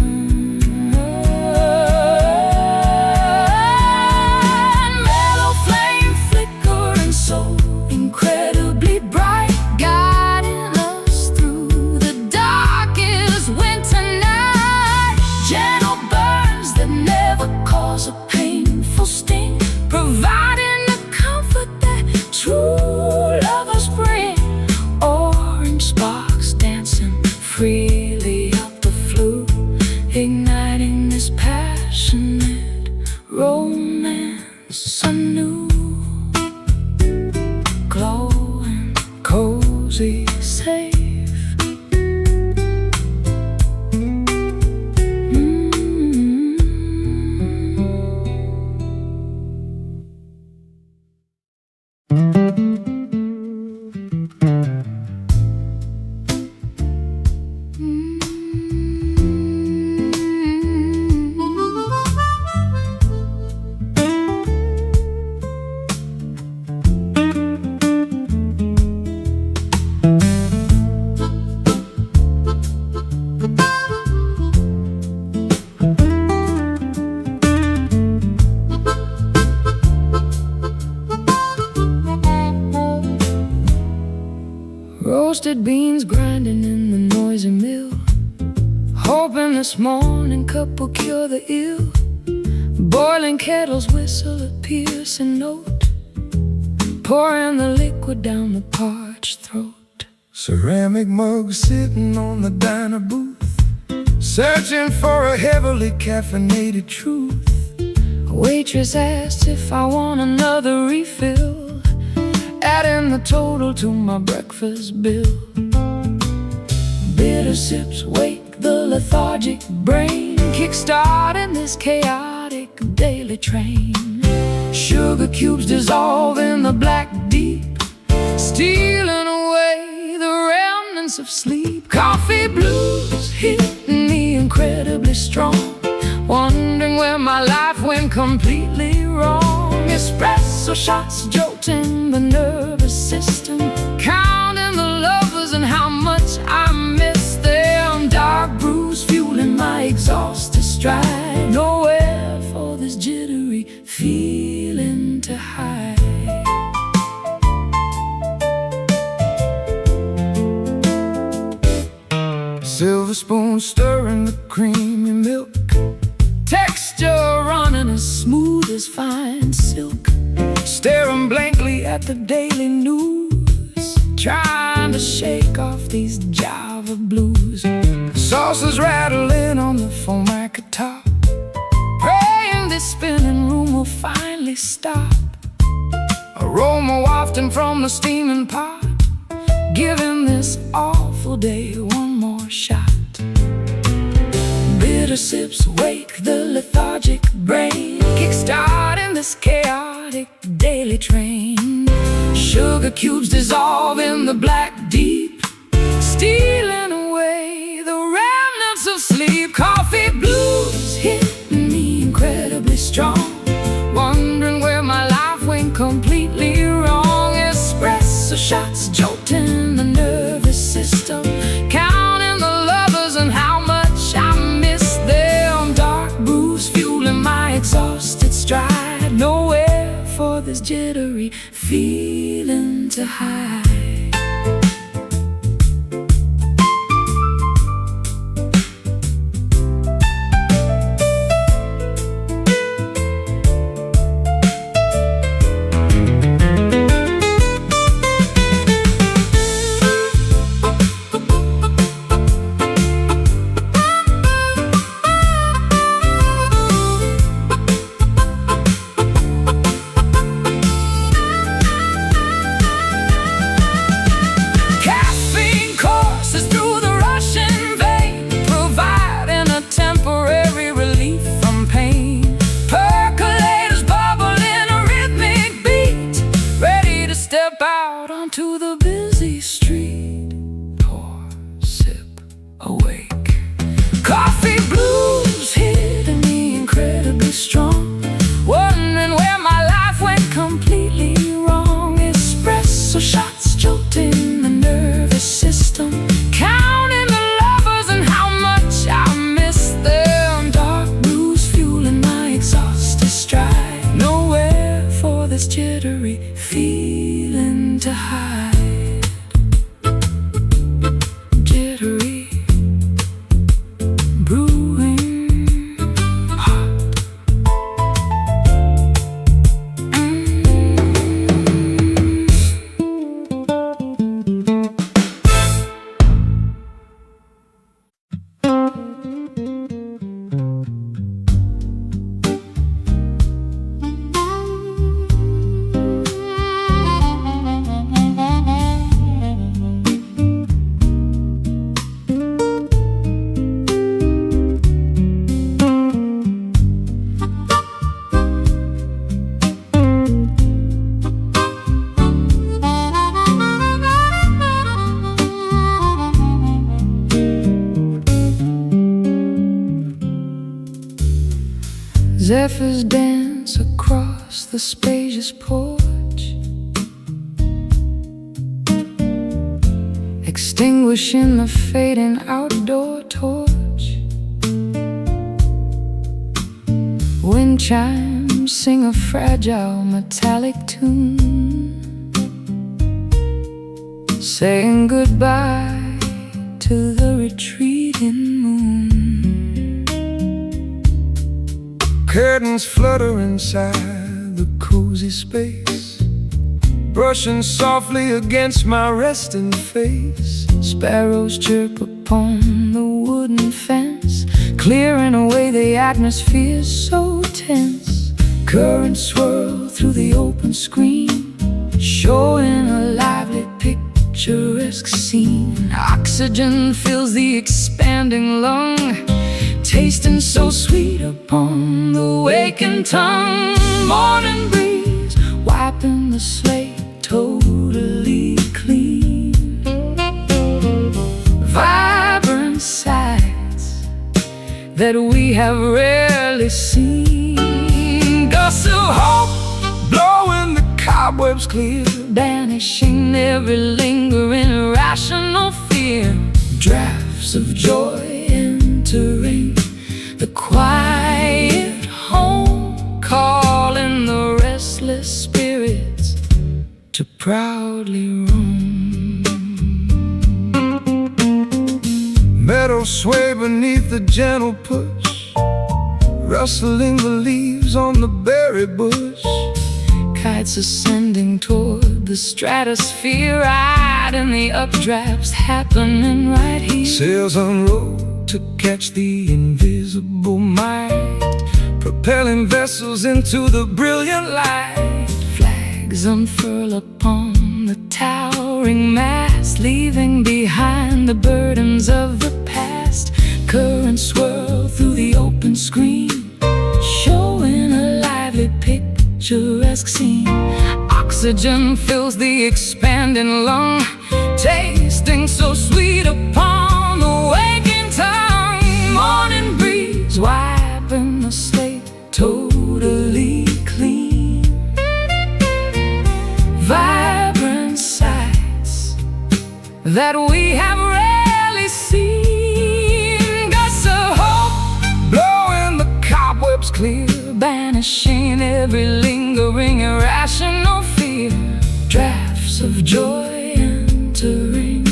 Mellow flame flickering so incredibly bright, guiding us through the darkest winter night. Gentle burns that never cause a painful sting, providing the comfort that true lovers bring. Orange sparks dancing freely up the flue, igniting this passionate romance anew. Glowing, cozy, safe. Roasted beans grinding in the noisy mill, hoping this morning cup will cure the ill. Boiling kettles whistle a piercing note, pouring the liquid down the parched throat. Ceramic mug sitting on the diner booth, searching for a heavily caffeinated truth. A waitress asked if I want another refill, adding the total to my breakfast bill. Bitter sips wake the lethargic brain, kickstarting this chaotic daily train. Sugar cubes dissolve in the black deep, stealing away the remnants of sleep. Coffee blues hitting me incredibly strong, wondering where my life went completely wrong. Espresso shots jolting the nervous system, counting the lovers and how much I miss them. Dark brews fueling my exhausted stride, nowhere for this jittery feeling to hide. Silver spoon stirring the creamy milk, Texture running as smooth as fine silk. staring blankly At the daily news, trying to shake off these Java blues. saucers rattling on the formica top, Praying this spinning room will finally stop. aroma wafting from the steaming pot, Giving this awful day one more shot. Bitter sips wake the lethargic brain, kickstarting this chaotic daily train. Sugar cubes dissolve in the black deep, stealing away the remnants of sleep. Coffee blues hitting me incredibly strong, wondering where my life went completely wrong. Espresso shots jolting the nervous system, counting the lovers and how much I miss them. Dark brews fueling my exhausted stride, nowhere for this jittery feeling to hide. To the busy street, pour, sip, awake. Coffee blues hitting me incredibly strong, wondering where my life went completely wrong. Espresso shots jolting the nervous system, counting the lovers and how much I miss them. Dark blues fueling my exhausted stride, nowhere for this jittery feeling to hide. Jittery, brewing hot. Zephyrs dance across the spacious porch, extinguishing the fading outdoor torch. Wind chimes sing a fragile metallic tune, saying goodbye to the retreating moon. Curtains flutter inside the cozy space, brushing softly against my resting face. Sparrows chirp upon the wooden fence, clearing away the atmosphere so tense. Currents swirl through the open screen, showing a lively picturesque scene. Oxygen fills the expanding lung, tasting so sweet upon the waking tongue. Morning breeze wiping the slate totally clean. Vibrant sights that we have rarely seen. Gusts of hope blowing the cobwebs clear, banishing every lingering irrational fear. Drafts of joy entering the quiet home, calling the restless spirits to proudly roam. Meadows sway beneath the gentle push, rustling the leaves on the berry bush. Kites ascending toward the stratosphere, riding the updrafts happening right here. Sails unrolled to catch the invisible might, propelling vessels into the brilliant light. Flags unfurl upon the towering mast, leaving behind the burdens of the past. Currents swirl through the open screen, showing a lively picturesque scene. Oxygen fills the expanding lung, tasting so sweet upon the waking tongue. Morning breeze wiping the slate totally clean. Vibrant sights that we have rarely seen. Gusts of hope Blowing the cobwebs clear, banishing every lingering irrational fear. Drafts of joy entering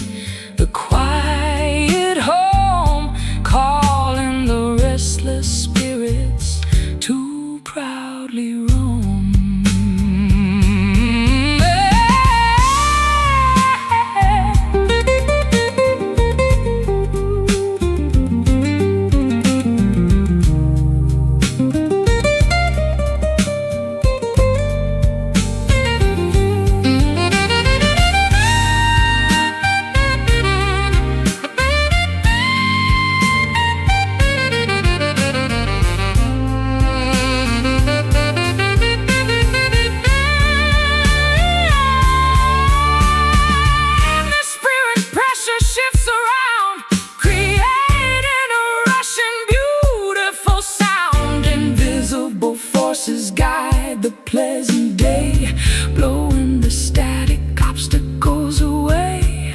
the quiet home, calling the restless spirits to proudly roam. Guide the pleasant day, blowing the static obstacles away.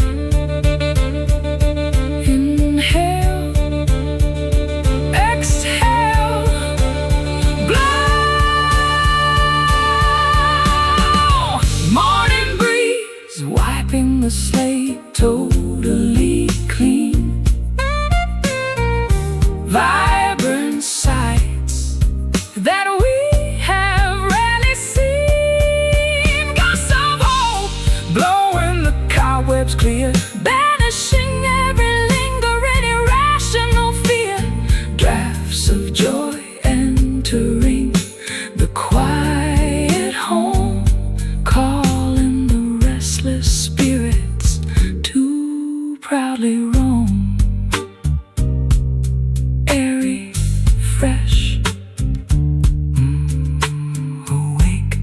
Inhale, exhale, blow. Morning breeze wiping the slate totally clean. Vibrant sights that we clear, banishing every lingering irrational fear. Drafts of joy entering the quiet home, calling the restless spirits to proudly roam. Airy, fresh, awake.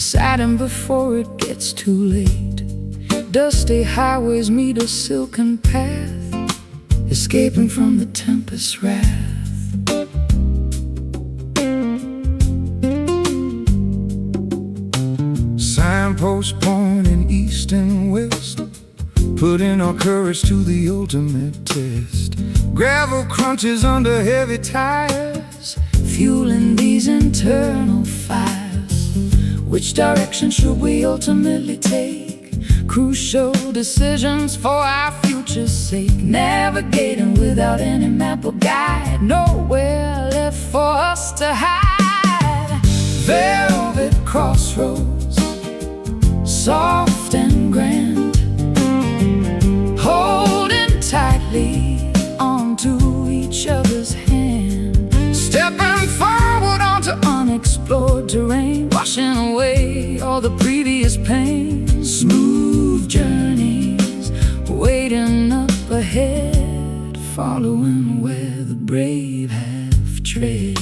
deciding before it gets too late. Dusty highways meet a silken path, escaping from the tempest's wrath. Signposts pointing east and west, putting our courage to the ultimate test. Gravel crunches under heavy tires, fueling these internal fires. Which direction should we ultimately take? Crucial decisions for our future's sake. Navigating without any map or guide, nowhere left for us to hide. Velvet crossroads, soft and grand, holding tightly onto each other's hand. Stepping forward onto unexplored terrain, washing away all the previous pain. Smooth journeys waiting up ahead, following where the brave have tread.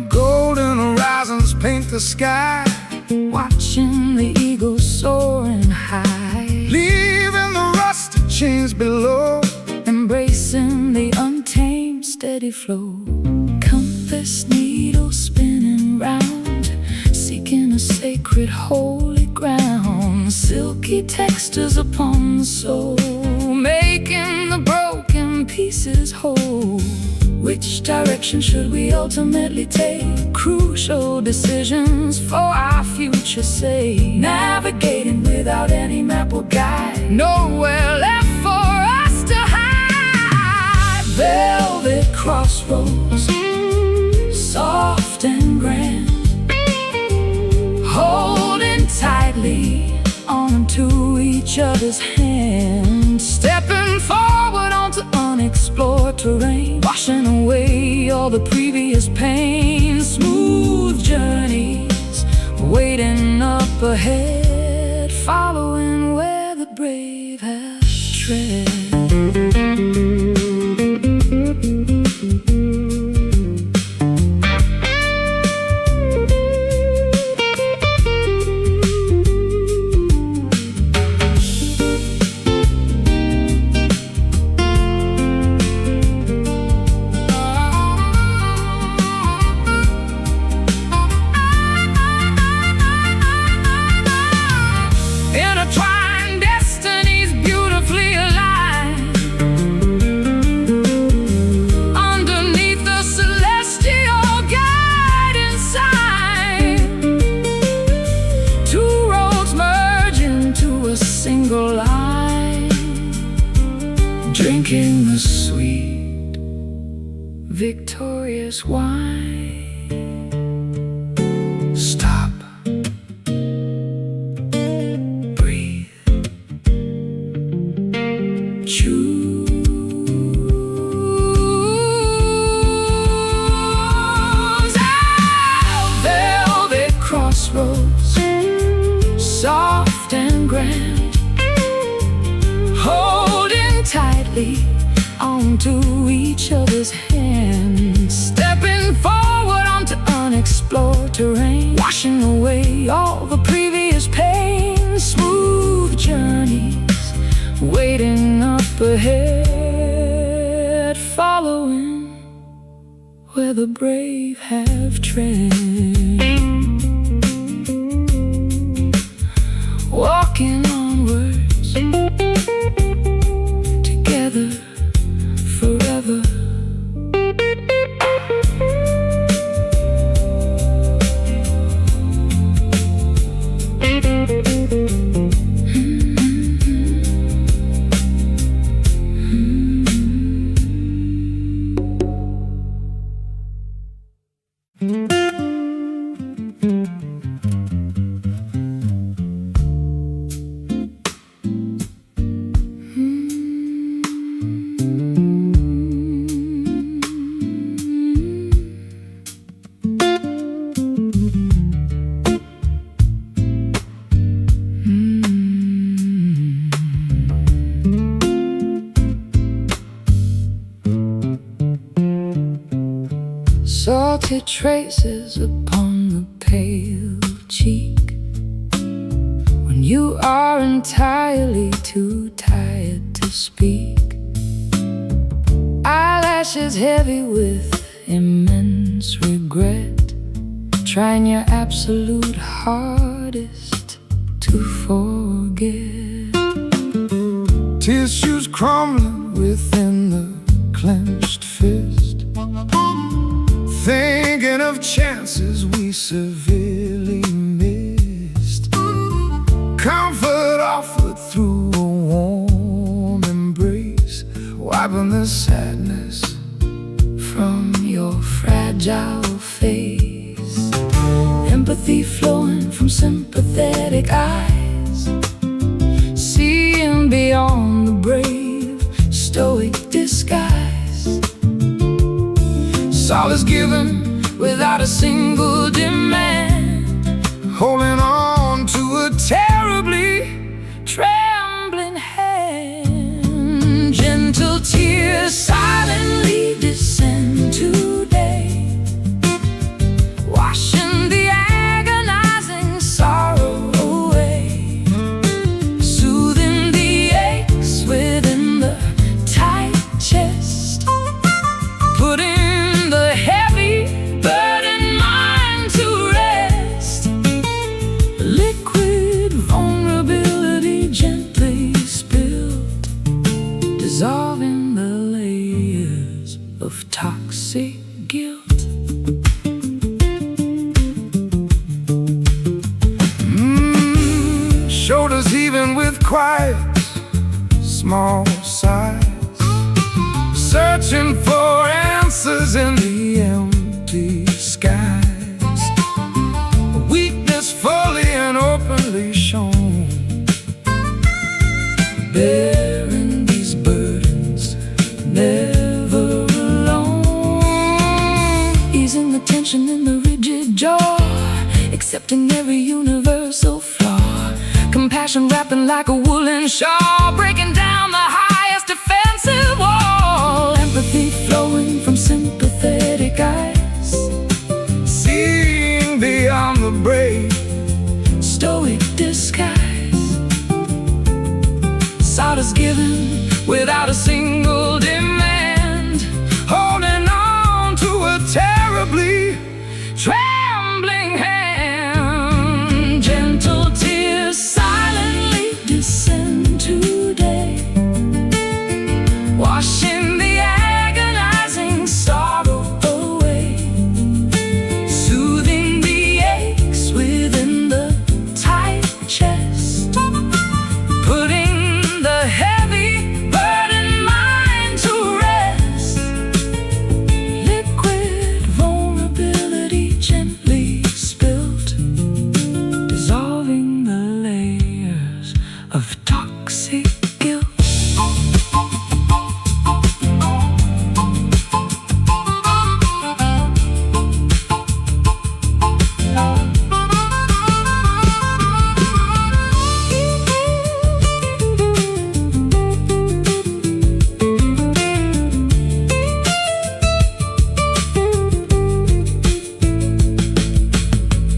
Golden horizons paint the sky, watching the eagles soaring high, leaving the rusted chains below, embracing the untamed steady flow. Compass needle spinning round, seeking a sacred holy ground. Silky textures upon the soul, making the broken pieces whole. Which direction should we ultimately take? Crucial decisions for our future's sake. Navigating without any map or guide, nowhere left for us to hide. Velvet crossroads, soft and grand, holding tightly onto each other's hands. Stepping forward onto unexplored terrain, washing away all the previous pain. Smooth journeys waiting up ahead, following where the brave have tread. Drinking the sweet, victorious wine. Stop, breathe, choose. Oh, velvet crossroads, soft and grand, holding tightly onto each other's hands. Stepping forward onto unexplored terrain, washing away all the previous pain. Smooth journeys waiting up ahead, following where the brave have tread. Walking onwards, together forever. salty traces upon the pale cheek. When you are entirely too tired to speak, eyelashes heavy with immense regret, trying your absolute hardest to forget. Tissues crumbling within the clenched fist, thinking of chances we severely missed. Comfort offered through a warm embrace, wiping the sadness from your fragile face. Empathy flowing from sympathetic eyes, seeing beyond the brave, stoic disguise. Solace given without a single demand, holding on to a terribly trembling hand. Gentle tears silently descend today, washing the agonizing sorrow away, soothing the aches within the tight chest, putting the heavy burdened mind to rest. Liquid vulnerability gently spilled, dissolving the layers of toxic guilt. Shoulders heaving with quiet, small sighs, searching for answers in the empty skies. Weakness fully and openly shown, bearing these burdens, never alone. Easing the tension in the rigid jaw, accepting every universal flaw. Compassion wrapping like a woolen shawl, breaking down the highest defensive wall. Empathy flowing from sympathetic eyes, seeing beyond the brave, stoic disguise. Solace given without a single demand, holding on to a terribly trembling hand. Gentle tears silently descend today, washing the agonizing sorrow away, soothing the aches within the tight chest, putting the heavy burdened mind to rest. Liquid vulnerability gently spilled, dissolving the layers of toxic guilt.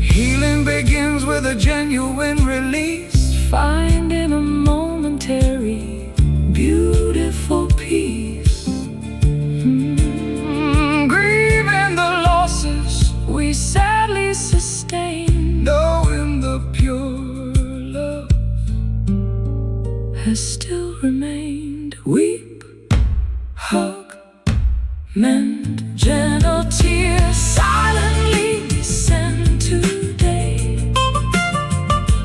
healing begins with a genuine release, Finding a momentary, beautiful peace. Grieving the losses we sadly sustain, knowing the pure love has still remained. Weep, hug, mend. Gentle tears silently descend today,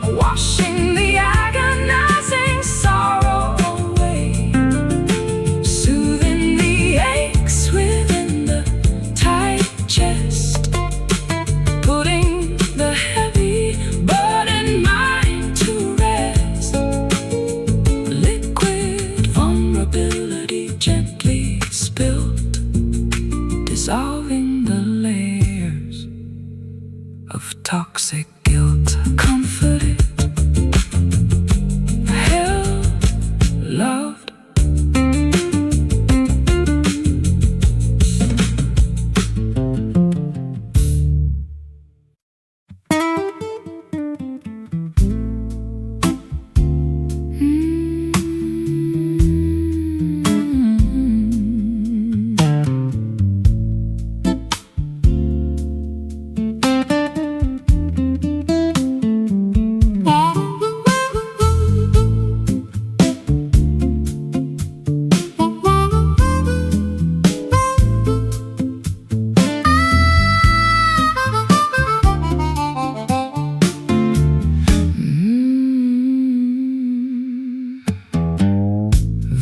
washing the agonizing sorrow away, soothing the aches within the tight chest, putting the heavy burdened mind to rest. Liquid vulnerability gently spilled, dissolving the layers of toxic guilt. Comforted, held, loved.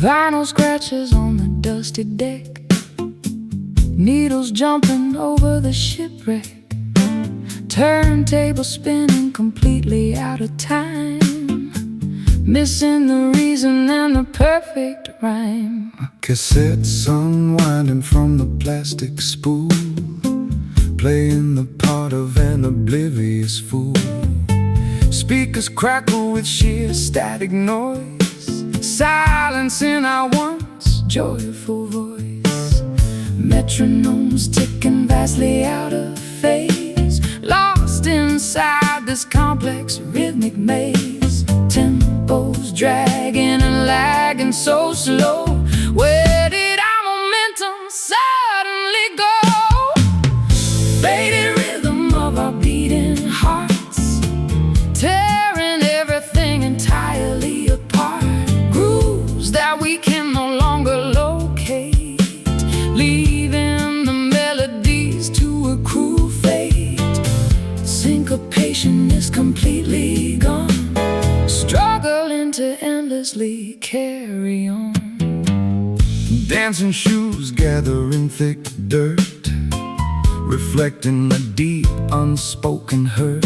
Vinyl scratches on the dusty deck, needles jumping over the shipwreck, turntable spinning completely out of time, missing the reason and the perfect rhyme. Cassettes unwinding from the plastic spool, playing the part of an oblivious fool. Speakers crackle with sheer static noise, silencing our once joyful voice. Metronomes ticking vastly out of phase, lost inside this complex rhythmic maze. Tempos dragging and lagging so slow. Where did our momentum suddenly go? Faded rhythm of our beating hearts, tearing everything entirely apart. Grooves that we can no longer locate, leaving the melodies to a cruel fate. Syncopation is completely gone, struggling to endlessly carry on. Dancing shoes gathering thick dirt, reflecting a deep unspoken hurt.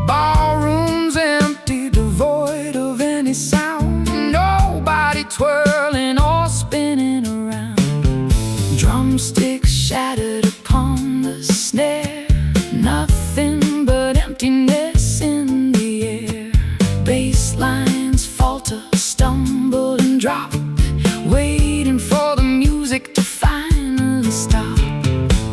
Ballrooms empty, devoid of any sound, nobody twirling or spinning around. Drumsticks shattered upon the snare, nothing but emptiness in the air. Bass lines falter, stumble and drop, waiting for the music to finally stop.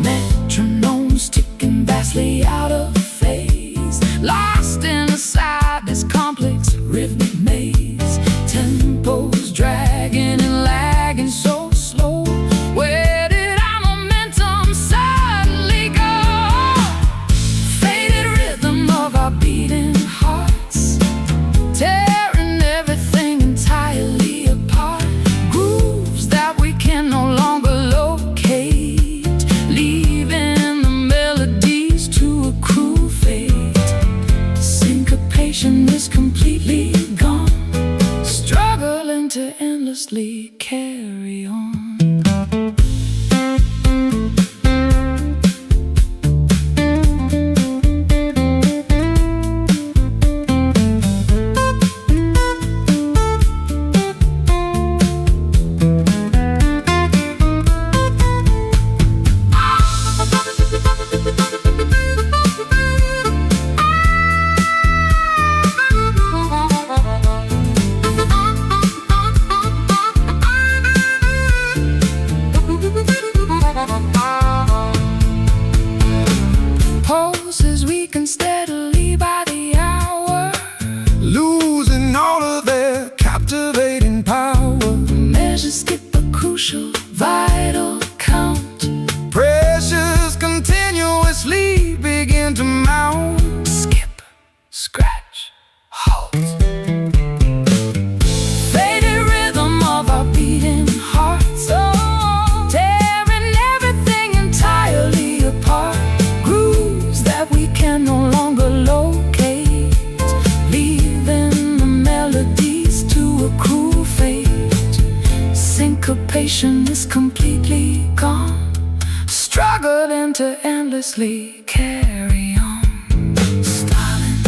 Metronomes ticking vastly out of phase, lost inside this complex rhythmic maze. Tempos dragging and lagging so slow. Where did our momentum suddenly go? Faded rhythm of our beating hearts, tearing everything entirely apart. Grooves that we can no longer locate, leaving the melodies to a cruel fate. Syncopation is completely gone, struggling to endlessly carry on. Poses weaken steadily by the hour, losing all of their captivating power. measures skip a crucial, vital count. Pressures continuously begin to mount. Skip, scratch, halt. Faded rhythm of our beating hearts, tearing everything entirely apart. Grooves that we can no longer locate, leaving the melodies to a cruel fate. Syncopation is completely gone, struggling to endlessly carry on. Stalling,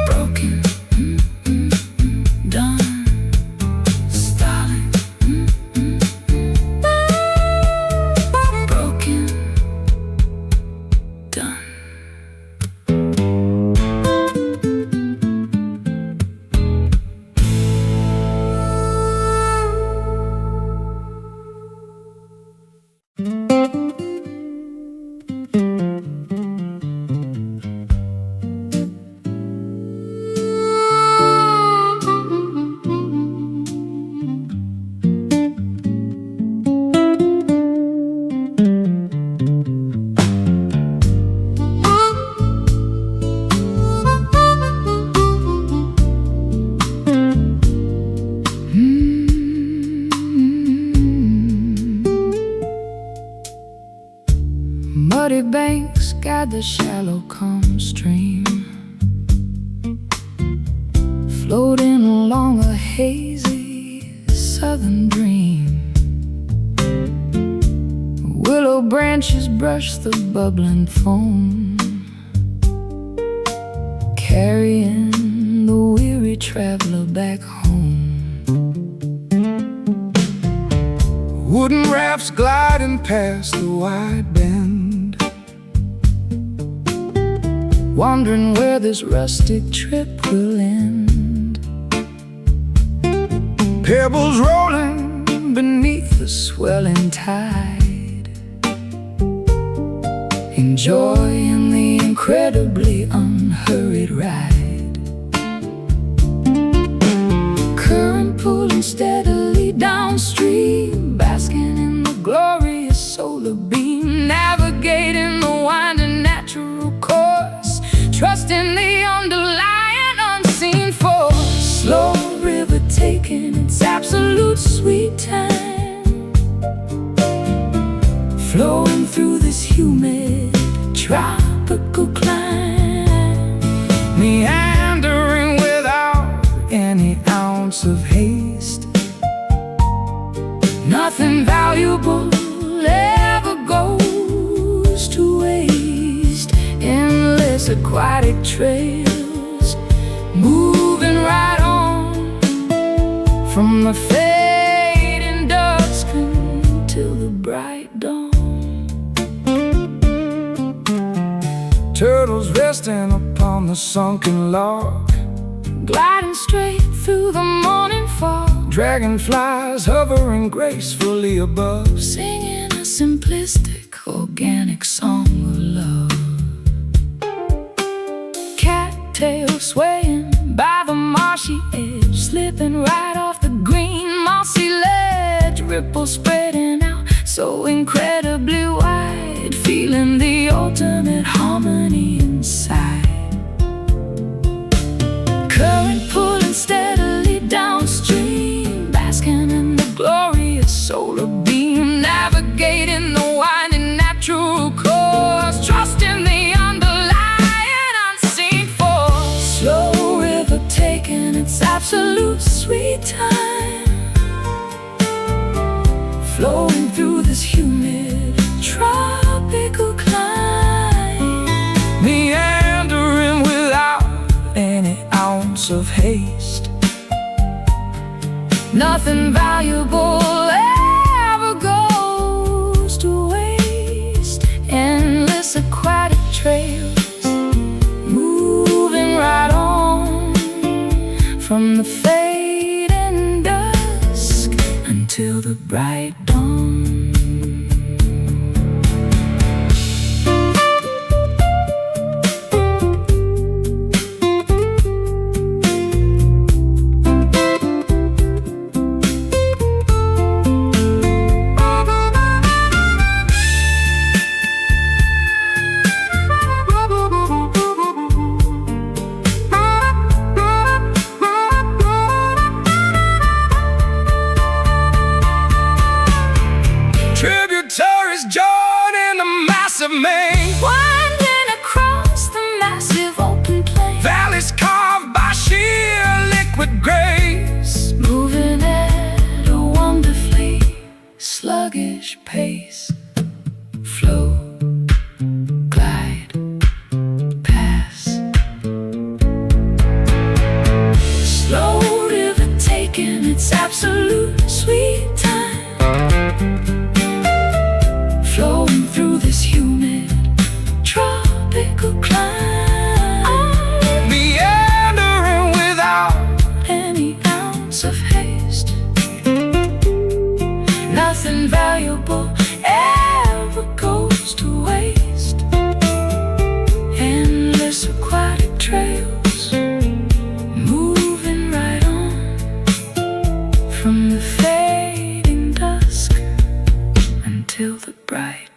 broken, done. Stalling, broken, done. Muddy banks guide the shallow calm stream, floating hazy southern dream. Willow branches brush the bubbling foam, carrying the weary traveler back home. Wooden rafts gliding past the wide bend, wondering where this rustic trip will end. pebbles rolling Beneath the swelling tide, enjoying the incredibly unhurried ride. Current pulling steadily downstream, basking in the glorious solar beam, navigating the winding natural course, trusting the underlying unseen force. Slow river taking its absolute sweet time, flowing through this humid tropical climb, meandering without any ounce of haste. nothing valuable ever goes to waste. Endless aquatic trails, moving right on from the fading dusk until the bright dawn. Turtles resting upon the sunken log, gliding straight through the morning fog, dragonflies hovering gracefully above, singing a simplistic, organic song of love. Cattails swaying by the marshy edge, slipping right off the green mossy ledge, ripples spreading out so incredibly wide, feeling the ultimate harmony inside. Current pulling steadily downstream, basking in the glorious solar beam, navigating the winding natural course, trusting the underlying unseen force. Slow river taking its absolute sweet time, flowing through this humid tropical climb, meandering without any ounce of haste. nothing valuable ever goes to waste. Endless aquatic trails, moving right on from the fading dusk until the bright dawn. Tributaries join in the massive main, Winding across the massive open plain, valleys carved by sheer liquid grace, moving at a wonderfully sluggish pace. Flow, glide, pass. Slow river taking its absolute sweet time, flowing through this humid tropical climb, meandering without any ounce of haste. Nothing valuable ever goes to waste. Endless aquatic trails, moving right on from the fading dusk until the bright